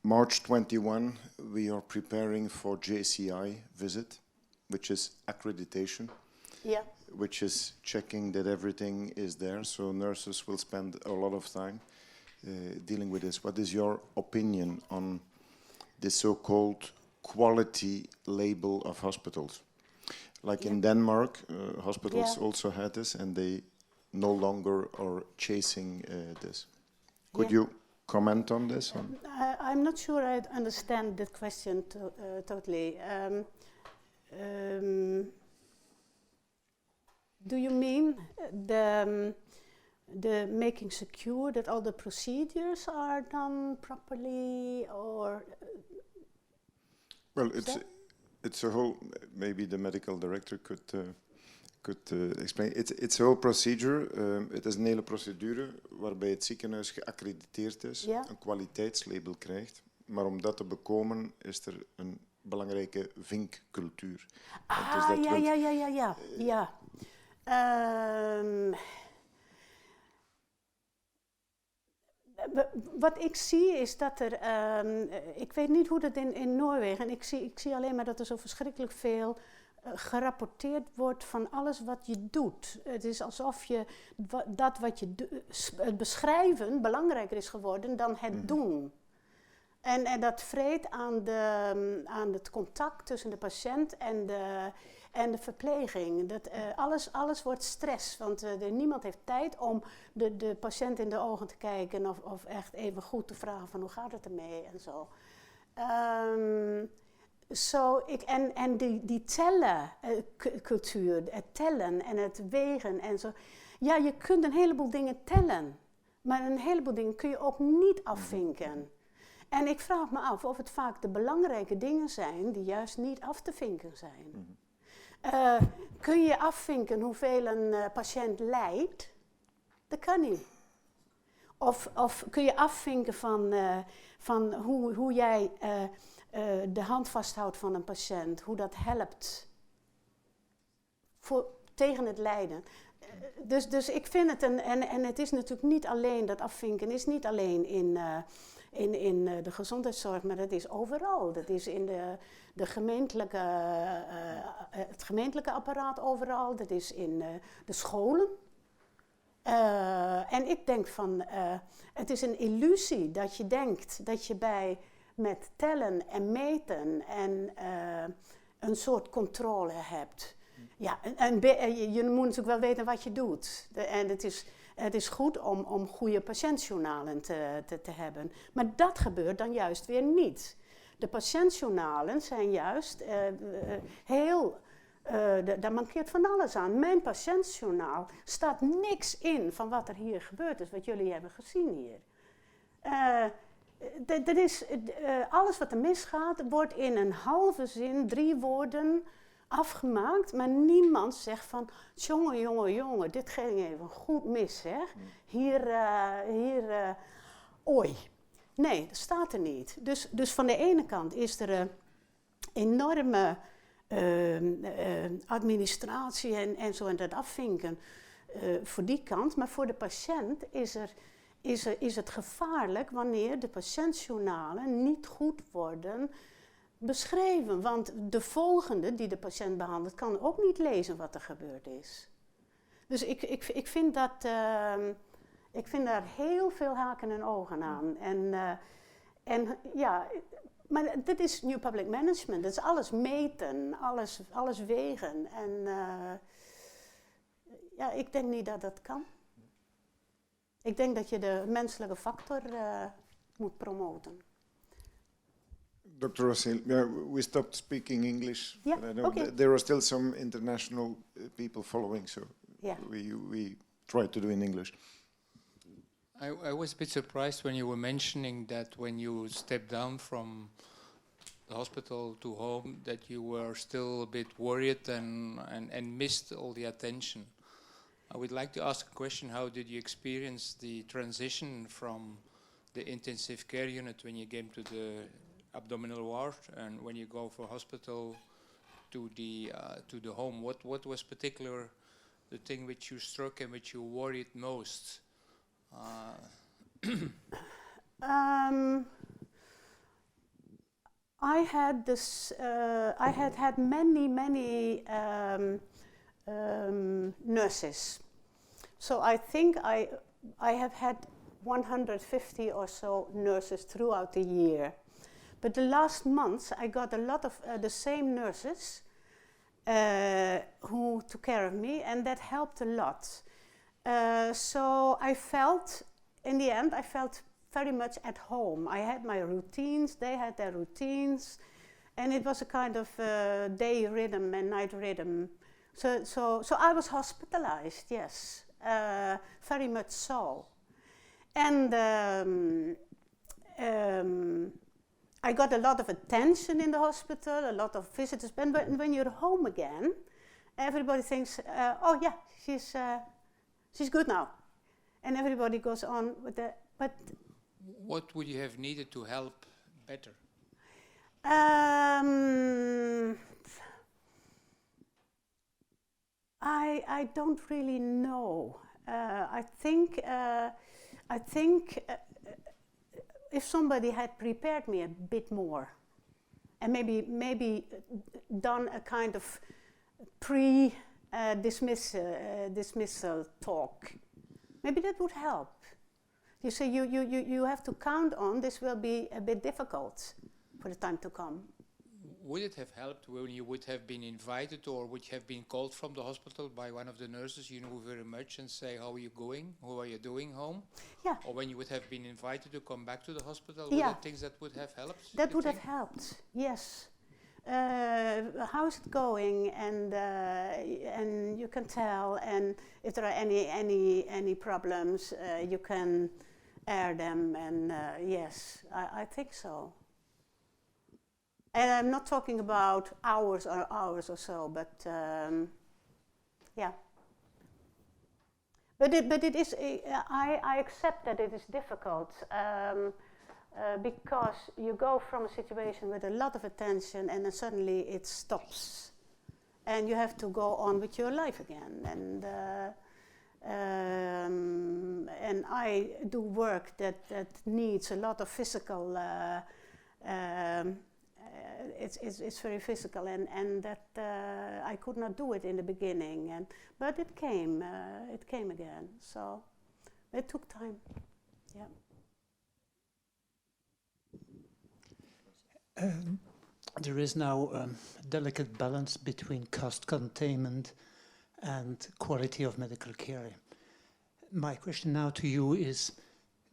March 21, we are preparing for JCI visit, which is accreditation, which is checking that everything is there. So nurses will spend a lot of time dealing with this. What is your opinion on the so-called quality label of hospitals? Like in Denmark, hospitals also had this, and they no longer are chasing this. Could you comment on this?
I'm not sure I understand that question totally. Do you mean the making secure that all the procedures are done properly, or?
Well, it's a whole. Maybe the medical director could explain. It's a whole procedure. Het is een hele procedure waarbij het ziekenhuis geaccrediteerd is, een kwaliteitslabel krijgt. Maar om dat te bekomen is er een belangrijke vinkcultuur.
Wat ik zie is dat er, ik weet niet hoe dat in Noorwegen, en ik zie alleen maar dat er zo verschrikkelijk veel gerapporteerd wordt van alles wat je doet. Het is alsof je dat wat je het beschrijven belangrijker is geworden dan het doen. En dat vreet aan het contact tussen de patiënt en de verpleging. Alles wordt stress, want niemand heeft tijd om de patiënt in de ogen te kijken of echt even goed te vragen van hoe gaat het ermee en zo. Die tellencultuur, het tellen en het wegen en zo. Ja, je kunt een heleboel dingen tellen, maar een heleboel dingen kun je ook niet afvinken. En ik vraag me af of het vaak de belangrijke dingen zijn die juist niet af te vinken zijn. Kun je afvinken hoeveel een patiënt lijdt? Dat kan niet. Of kun je afvinken van hoe jij de hand vasthoudt van een patiënt, hoe dat helpt tegen het lijden. Dus ik vind het, en het is natuurlijk niet alleen, dat afvinken is niet alleen in de gezondheidszorg, maar dat is overal. Dat is in het gemeentelijke apparaat overal, dat is in de scholen. En ik denk het is een illusie dat je denkt dat je met tellen en meten en een soort controle hebt. Ja, je moet natuurlijk wel weten wat je doet. En het is goed om goede patiëntjournalen te hebben. Maar dat gebeurt dan juist weer niet. De patiëntjournalen zijn juist heel... daar mankeert van alles aan. Mijn patiëntjournaal staat niks in van wat er hier gebeurd is, wat jullie hebben gezien hier. Alles wat er misgaat, wordt in een halve zin, 3 woorden afgemaakt, maar niemand zegt van, jongen, dit ging even goed mis, zeg. Oei. Nee, dat staat er niet. Dus van de ene kant is er enorme administratie en zo en dat afvinken voor die kant, maar voor de patiënt is het gevaarlijk wanneer de patiëntjournalen niet goed worden beschreven. Want de volgende die de patiënt behandelt kan ook niet lezen wat er gebeurd is. Dus ik vind daar heel veel haken en ogen aan. En ja, maar dit is New Public Management. Dat is alles meten, alles wegen. En ja, ik denk niet dat dat kan. Ik denk dat je de menselijke factor moet promoten.
Dr. Rossil, we stopped speaking English.
Yeah,
but I know
okay.
there are still some international people following, so
yeah.
we try to do in English.
I was a bit surprised when you were mentioning that when you stepped down from the hospital to home, that you were still a bit worried and missed all the attention. I would like to ask a question: how did you experience the transition from the intensive care unit when you came to the abdominal ward, and when you go from hospital to the home? What was particular the thing which you struck and which you worried most?
I had this. I had many nurses. So I think I have had 150 or so nurses throughout the year. But the last months I got a lot of the same nurses who took care of me, and that helped a lot. So I felt, in the end, very much at home. I had my routines, they had their routines, and it was a kind of day rhythm and night rhythm. So I was hospitalized, yes, very much so. And I got a lot of attention in the hospital, a lot of visitors. But when you're home again, everybody thinks, oh yeah, she's good now. And everybody goes on with that. But
what would you have needed to help better?
I don't really know. I think if somebody had prepared me a bit more, and maybe done a kind of dismissal talk, maybe that would help. You say you have to count on this will be a bit difficult for the time to come.
Would it have helped when you would have been invited or would you have been called from the hospital by one of the nurses you know very much and say, how are you going? How are you doing home?
Yeah.
Or when you would have been invited to come back to the hospital,
yeah.
Were there things that would have helped?
That would have helped, yes. How's it going? And you can tell, and if there are any problems, you can air them, and yes, I think so. And I'm not talking about hours or so, but yeah. But it is. I accept that it is difficult because you go from a situation with a lot of attention, and then suddenly it stops, and you have to go on with your life again. And I do work that needs a lot of physical. It's very physical, and that I could not do it in the beginning, but it came again. So it took time. Yeah.
There is now a delicate balance between cost containment and quality of medical care. My question now to you is,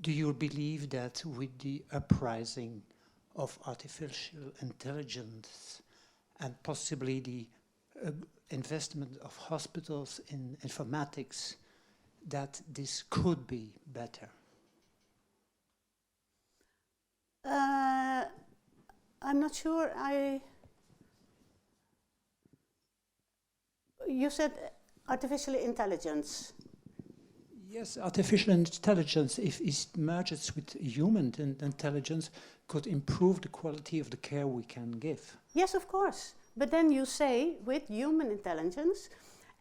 do you believe that with the uprising of artificial intelligence and possibly the investment of hospitals in informatics, that this could be better?
I'm not sure. You said artificial intelligence.
Yes, artificial intelligence, if it merges with human intelligence, could improve the quality of the care we can give.
Yes, of course. But then you say with human intelligence,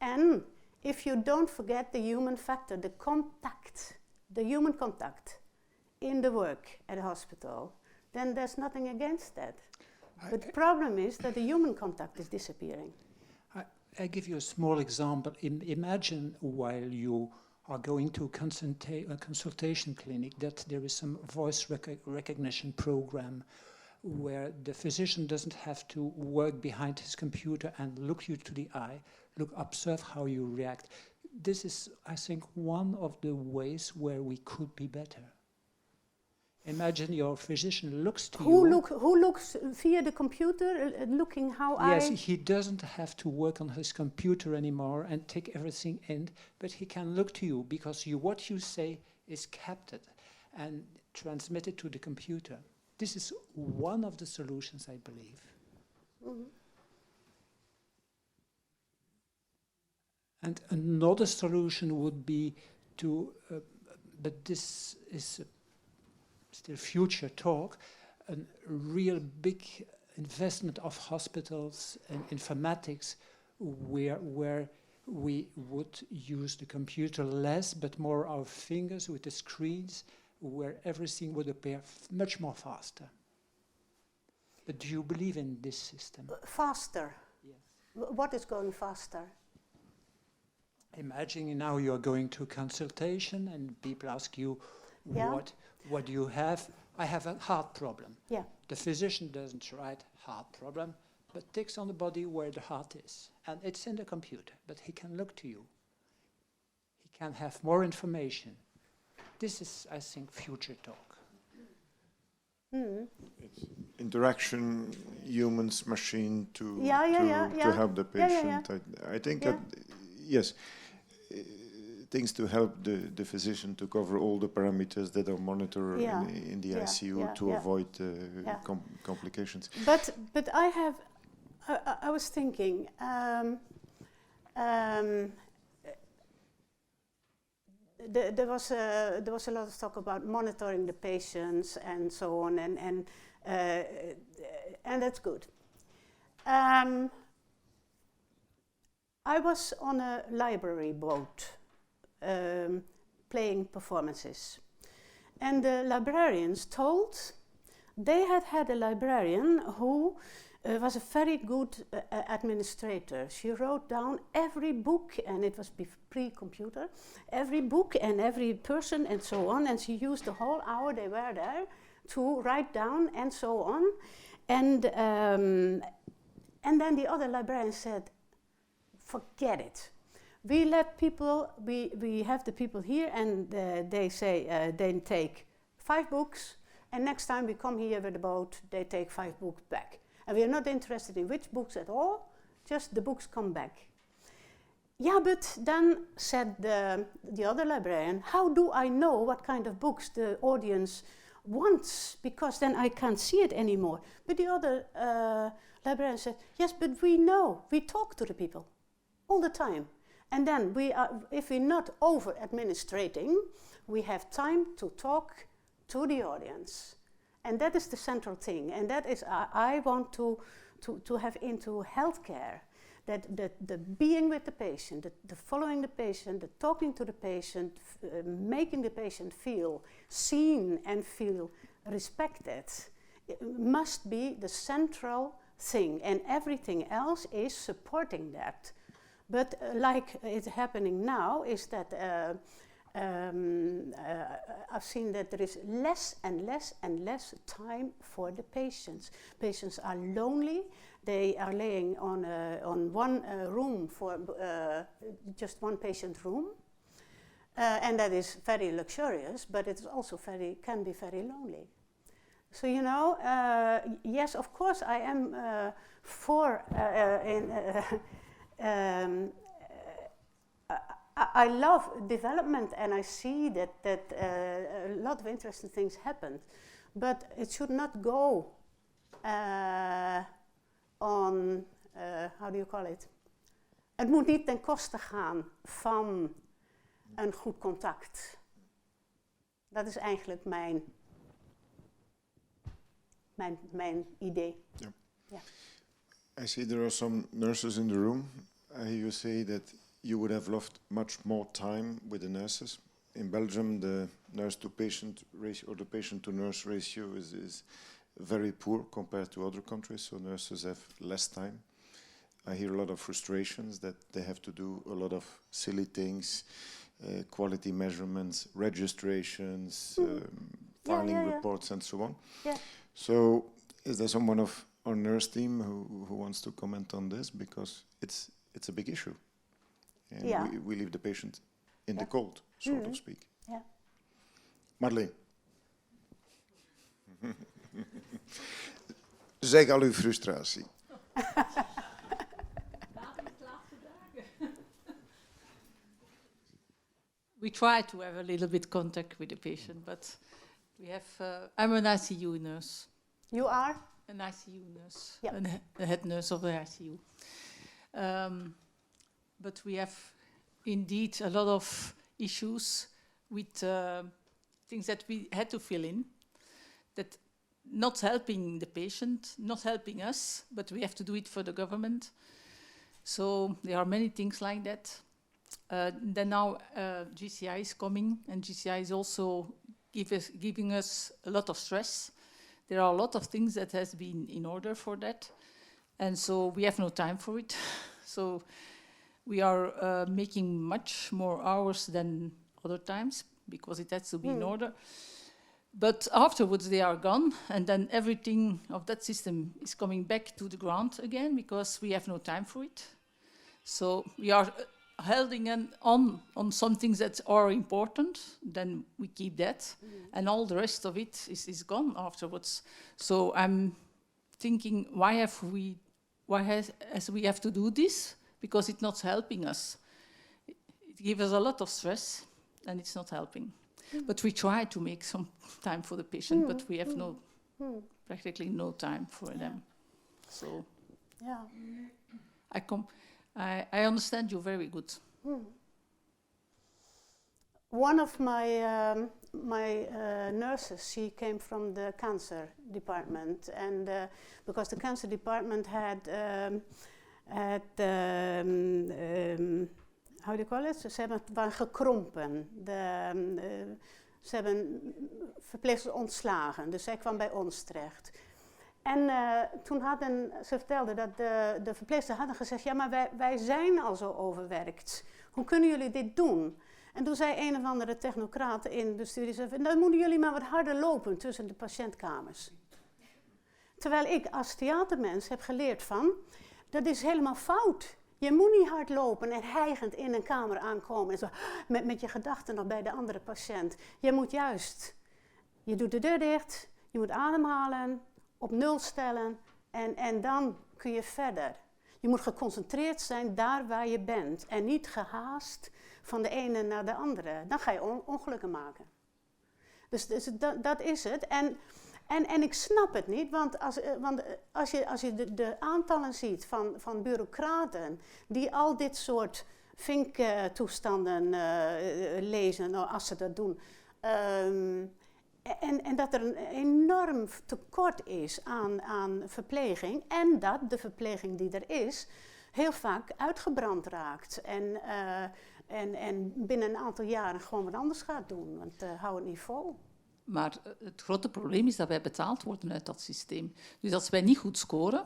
and if you don't forget the human factor, the human contact in the work at a hospital, then there's nothing against that. But the problem is that the human contact is disappearing.
I give you a small example. Imagine while you are going to a consultation clinic that there is some voice recognition program where the physician doesn't have to work behind his computer and look you to the eye, observe how you react. This is, I think, one of the ways where we could be better. Imagine your physician looks to you.
Who looks via the computer, looking how
Yes, he doesn't have to work on his computer anymore and take everything in, but he can look to you because what you say is captured and transmitted to the computer. This is one of the solutions, I believe.
Mm-hmm.
And another solution would be to, but this is still future talk, a real big investment of hospitals and informatics where we would use the computer less but more our fingers with the screens, where everything would appear much more faster. But do you believe in this system?
Faster?
Yes.
What is going faster?
Imagine now you are going to a consultation and people ask you, what do you have? I have a heart problem.
Yeah.
The physician doesn't write heart problem, but ticks on the body where the heart is. And it's in the computer, but he can look to you. He can have more information. This is, I think, future talk.
Mm.
It's interaction, humans, machine to help the patient. I think that, yes, things to help the physician to cover all the parameters that are monitored in the ICU to avoid complications.
But I was thinking, there was a lot of talk about monitoring the patients and so on, and that's good. I was on a library boat playing performances, and the librarians told they had a librarian who was a very good administrator. She wrote down every book, and it was pre-computer, every book and every person and so on, and she used the whole hour they were there to write down and so on. And then the other librarian said, forget it. We let people, we have the people here, and they say they take 5 books, and next time we come here with the boat, they take 5 books back. And we are not interested in which books at all, just the books come back. Yeah, but then said the other librarian, how do I know what kind of books the audience wants? Because then I can't see it anymore. But the other librarian said, yes, but we know. We talk to the people all the time. And then if we're not over-administrating, we have time to talk to the audience. And that is the central thing. And that is, I want to have into healthcare. That the being with the patient, the following the patient, the talking to the patient, making the patient feel seen and feel respected, it must be the central thing, and everything else is supporting that. But like it's happening now, is that I've seen that there is less and less and less time for the patients. Patients are lonely. They are laying on one room for just one patient room, and that is very luxurious, but it is also can be very lonely. So you know, yes, of course, I am for. I love development, and I see that a lot of interesting things happen, but it should not go on, how do you call it? Het moet niet ten koste gaan van een goed contact. Dat is eigenlijk mijn idee.
Yeah.
Yeah.
I see there are some nurses in the room. I hear you say that you would have loved much more time with the nurses. In Belgium, the nurse-to-patient ratio, or the patient-to-nurse ratio is very poor compared to other countries, so nurses have less time. I hear a lot of frustrations that they have to do a lot of silly things, quality measurements, registrations, filing reports, and so on.
Yeah.
So is there someone of our nurse team who wants to comment on this? Because it's a big issue. And we leave the patient in the cold, so to speak.
Yeah.
Madeleine. Zeg al uw frustratie.
We try to have a little bit contact with the patient, but we have. I'm an ICU nurse.
You are?
An ICU nurse,
Yep.
a head nurse of the ICU. But we have indeed a lot of issues with things that we had to fill in, that not helping the patient, not helping us, but we have to do it for the government. So there are many things like that. Then now GCI is coming, and GCI is also giving us a lot of stress. There are a lot of things that has been in order for that, and so we have no time for it. So we are making much more hours than other times because it has to be in order. But afterwards they are gone, and then everything of that system is coming back to the ground again because we have no time for it. So we are holding on some things that are important, then we keep that, and all the rest of it is gone afterwards. So I'm thinking, why we have to do this? Because it's not helping us. It gives us a lot of stress, and it's not helping. But we try to make some time for the patient, but we have practically no time for them. So
yeah,
I understand you very good.
One of my nurses, she came from the cancer department, and because the cancer department had how do you call it? Ze waren gekrompen. Ze hebben verpleegsters ontslagen, dus zij kwam bij ons terecht. En toen ze vertelde dat de verpleegsters hadden gezegd, ja, maar wij zijn al zo overwerkt. Hoe kunnen jullie dit doen? En toen zei een of andere technocraat in de studie, dan moeten jullie maar wat harder lopen tussen de patiëntkamers. Terwijl ik als theatermens heb geleerd dat is helemaal fout. Je moet niet hard lopen en hijgend in een kamer aankomen en zo met je gedachten nog bij de andere patiënt. Je moet juist, je doet de deur dicht, je moet ademhalen, op nul stellen en dan kun je verder. Je moet geconcentreerd zijn daar waar je bent. En niet gehaast van de ene naar de andere. Dan ga je ongelukken maken. Dus dat is het. En ik snap het niet, want als je de aantallen ziet van bureaucraten die al dit soort vinktoestanden lezen, als ze dat doen. En dat er een enorm tekort is aan verpleging. En dat de verpleging die er is, heel vaak uitgebrand raakt. En binnen een aantal jaren gewoon wat anders gaat doen. Want hou het niet vol.
Maar het grote probleem is dat wij betaald worden uit dat systeem. Dus als wij niet goed scoren...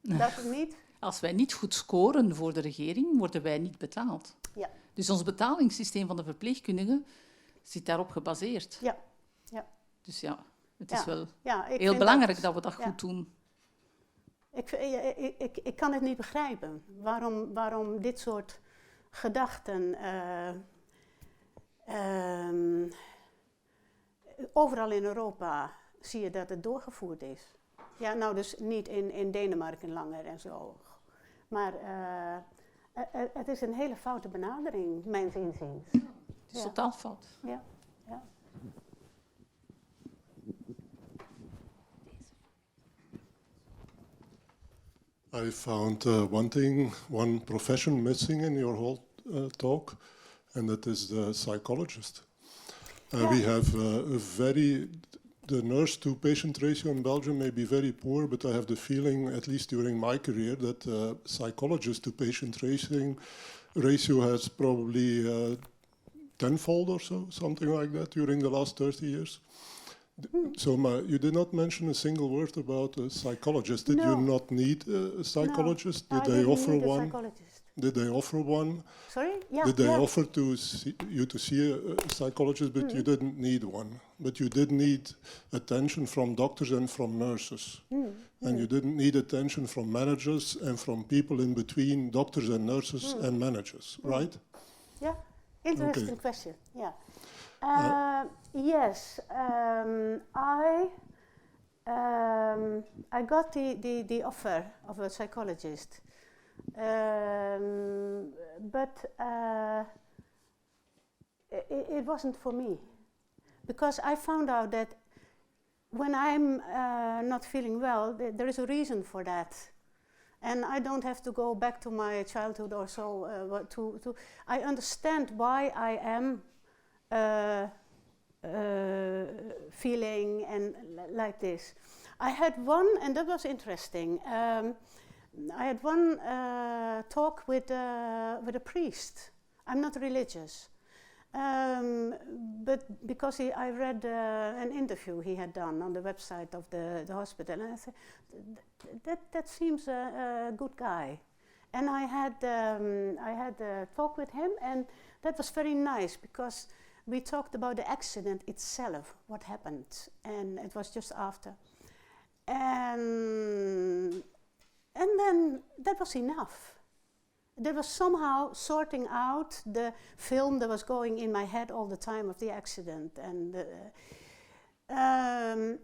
Dat niet?
Als wij niet goed scoren voor de regering, worden wij niet betaald.
Ja.
Dus ons betalingssysteem van de verpleegkundigen zit daarop gebaseerd.
Ja. Ja.
Dus ja, het is wel
ik
heel
vind
belangrijk dat we dat goed doen.
Ik kan het niet begrijpen. Waarom dit soort gedachten... overal in Europa zie je dat het doorgevoerd is. Ja, nou dus niet in Denemarken langer en zo. Maar het is een hele foute benadering, mijns inziens.
Het is totaal fout.
Ja, ja.
I found one profession missing in your whole talk, and that is the psychologist. We have the nurse-to-patient ratio in Belgium may be very poor, but I have the feeling, at least during my career, that psychologist-to-patient ratio has probably tenfold or so, something like that, during the last 30 years. So you did not mention a single word about a psychologist. Did you not need a psychologist?
No,
Did they offer
need
one?
A psychologist.
Did they offer one?
Sorry? Yeah.
Did they offer you to see a psychologist, but you didn't need one? But you did need attention from doctors and from nurses. And you didn't need attention from managers and from people in between doctors and nurses and managers, right?
Yeah, interesting question, yeah. Yes, I got the offer of a psychologist, but it wasn't for me, because I found out that when I'm not feeling well, there is a reason for that. And I don't have to go back to my childhood or so I understand why I am feeling and like this. I had one, and that was interesting. I had one talk with a priest. I'm not religious, but because I read an interview he had done on the website of the hospital, and I said that seems a good guy. And I had a talk with him, and that was very nice because we talked about the accident itself, what happened, and it was just after. And then that was enough. There was somehow sorting out the film that was going in my head all the time of the accident. And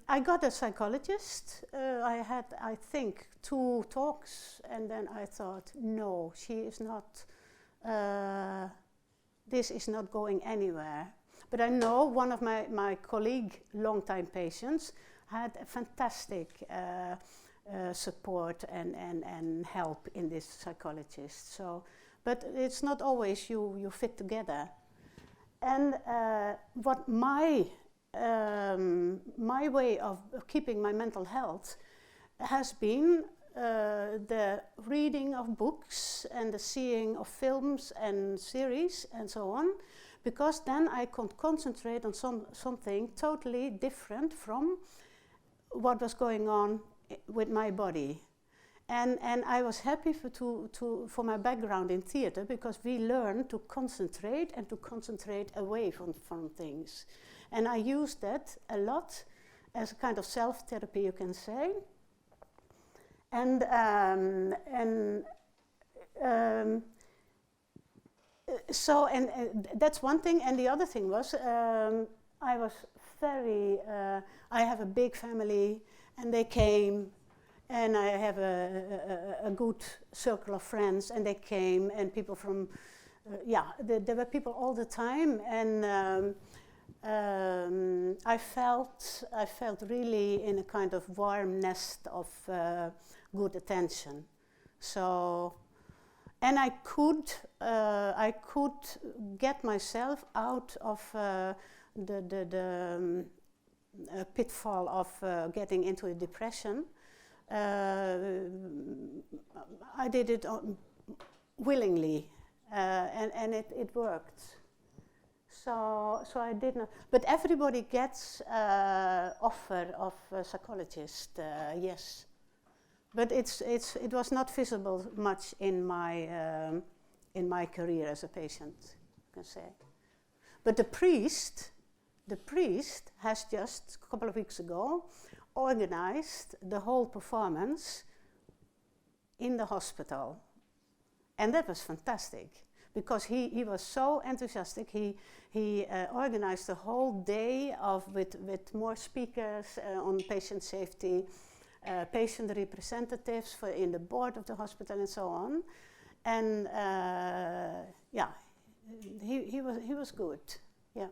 I got a psychologist. I had, I think, 2 talks, and then I thought, no, she is not, this is not going anywhere. But I know one of my colleague, long-time patients, had a fantastic support and help in this psychologist. So, but it's not always you fit together. And what my way of keeping my mental health has been the reading of books and the seeing of films and series and so on, because then I could concentrate on something totally different from what was going on with my body. And I was happy for my background in theater, because we learn to concentrate and to concentrate away from things. And I used that a lot as a kind of self-therapy, you can say. And that's one thing. And the other thing was, I was very, I have a big family, and they came, And I have a good circle of friends, and they came, and people from, there were people all the time, and I felt really in a kind of warm nest of good attention. So, and I could get myself out of the pitfall of getting into a depression. I did it willingly, and it worked. So I did not. But everybody gets offer of a psychologist, yes. But it was not visible much in my career as a patient, I can say. But the priest has just a couple of weeks ago organized the whole performance in the hospital, and that was fantastic because he was so enthusiastic. He organized the whole day with more speakers on patient safety, patient representatives in the board of the hospital, and so on. And he was good. Yeah.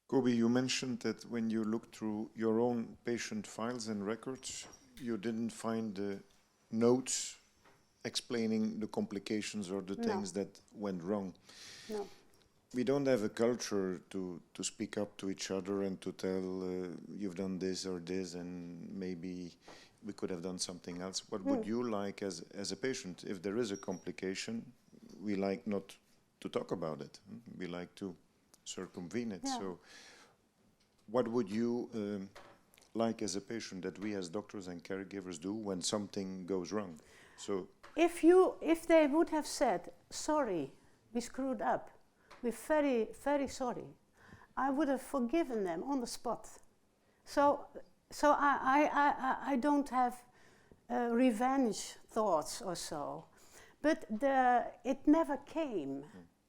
Coby, you mentioned that when you looked through your own patient files and records, you didn't find the notes explaining the complications or the things that went wrong.
No.
We don't have a culture to speak up to each other and to tell you've done this or this and maybe we could have done something else. What would you like as a patient? If there is a complication, we like not to talk about it. We like to circumvene it.
Yeah.
So what would you like as a patient that we as doctors and caregivers do when something goes wrong? So
if they would have said, sorry, we screwed up, we're very, very sorry, I would have forgiven them on the spot. So I don't have revenge thoughts or so. But it never came.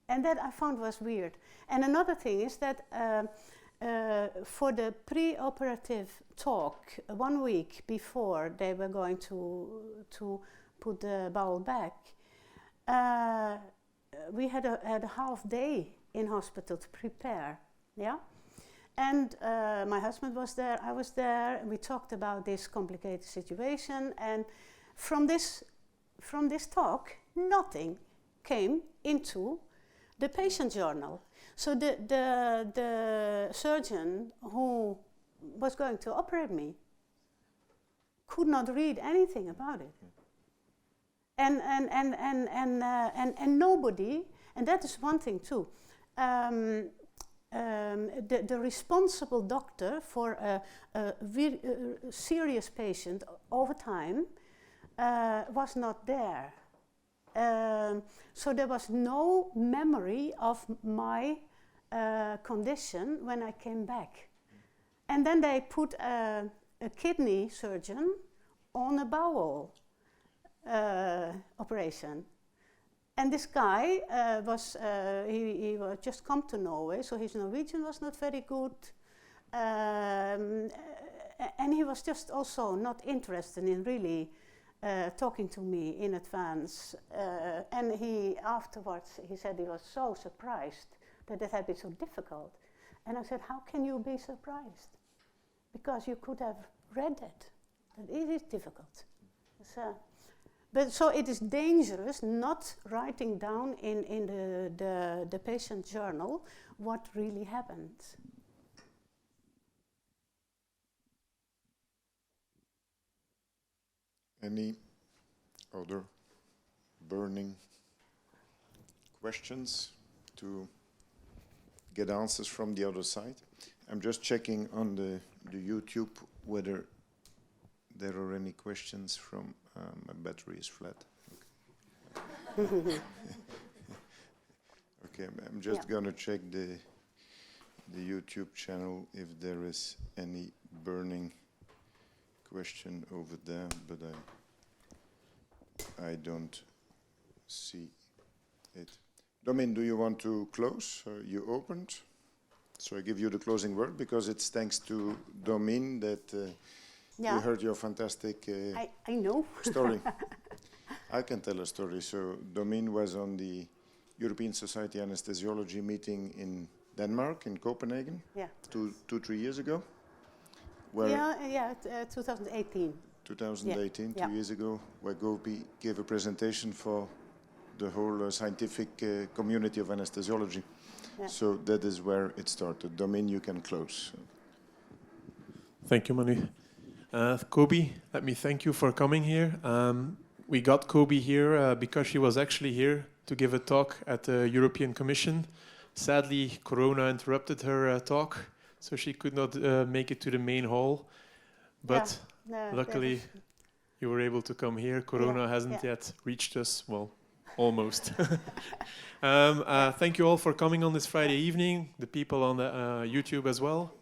And that I found was weird. And another thing is that for the pre-operative talk, 1 week before they were going to put the bowel back, we had a half day in hospital to prepare, yeah? And my husband was there, I was there, and we talked about this complicated situation. And from this talk, nothing came into the patient journal. So the surgeon who was going to operate me could not read anything about it. And nobody, and that is one thing too, the responsible doctor for a serious patient over time was not there. So there was no memory of my condition when I came back. And then they put a kidney surgeon on a bowel operation. And this guy he was just come to Norway, so his Norwegian was not very good. And he was just also not interested in really talking to me in advance. And afterwards, he said he was so surprised that it had been so difficult. And I said, how can you be surprised? Because you could have read it. That it is difficult. But so it is dangerous not writing down in the patient journal what really happened.
Any other burning questions to get answers from the other side? I'm just checking on the YouTube whether there are any questions from my battery is flat. Okay, okay, I'm just gonna check the YouTube channel if there is any burning question over there, but I don't see it. Domin, do you want to close? You opened, so I give you the closing word because it's thanks to Domin that
Yeah.
We heard your fantastic
I know.
story. I can tell a story. So Domine was on the European Society Anesthesiology meeting in Denmark, in Copenhagen, 3 years ago. Where
2018.
2018,
Yeah.
2 years ago, where Coby gave a presentation for the whole scientific community of anesthesiology.
Yeah.
So that is where it started. Domine, you can close.
Thank you, Manu. Coby, let me thank you for coming here. We got Coby here because she was actually here to give a talk at the European Commission. Sadly, Corona interrupted her talk, so she could not make it to the main hall. But luckily, you were able to come here. Corona hasn't yet reached us. Well, almost. Thank you all for coming on this Friday evening. The people on the YouTube as well.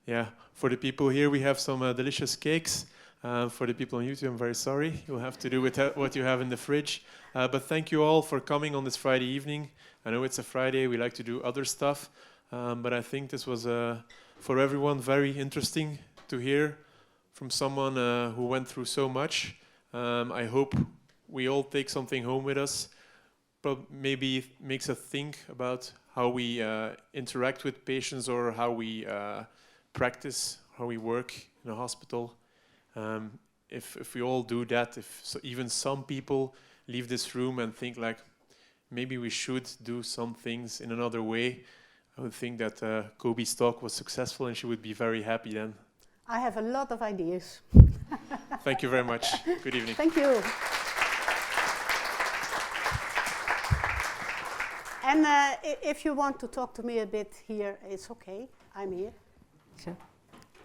Yeah, for the people here, we have some delicious cakes. For the people on YouTube, I'm very sorry. You'll have to do with what you have in the fridge. But thank you all for coming on this Friday evening. I know it's a Friday, we like to do other stuff. But I think this was, for everyone, very interesting to hear from someone who went through so much. I hope we all take something home with us. But maybe it makes us think about how we interact with patients or how we practice, how we work in a hospital. If we all do that, if even some people leave this room and think like, maybe we should do some things in another way, I would think that Coby's talk was successful and she would be very happy then.
I have a lot of ideas.
Thank you very much. Good evening.
Thank you. And if you want to talk to me a bit here, it's okay. I'm here.
Sure.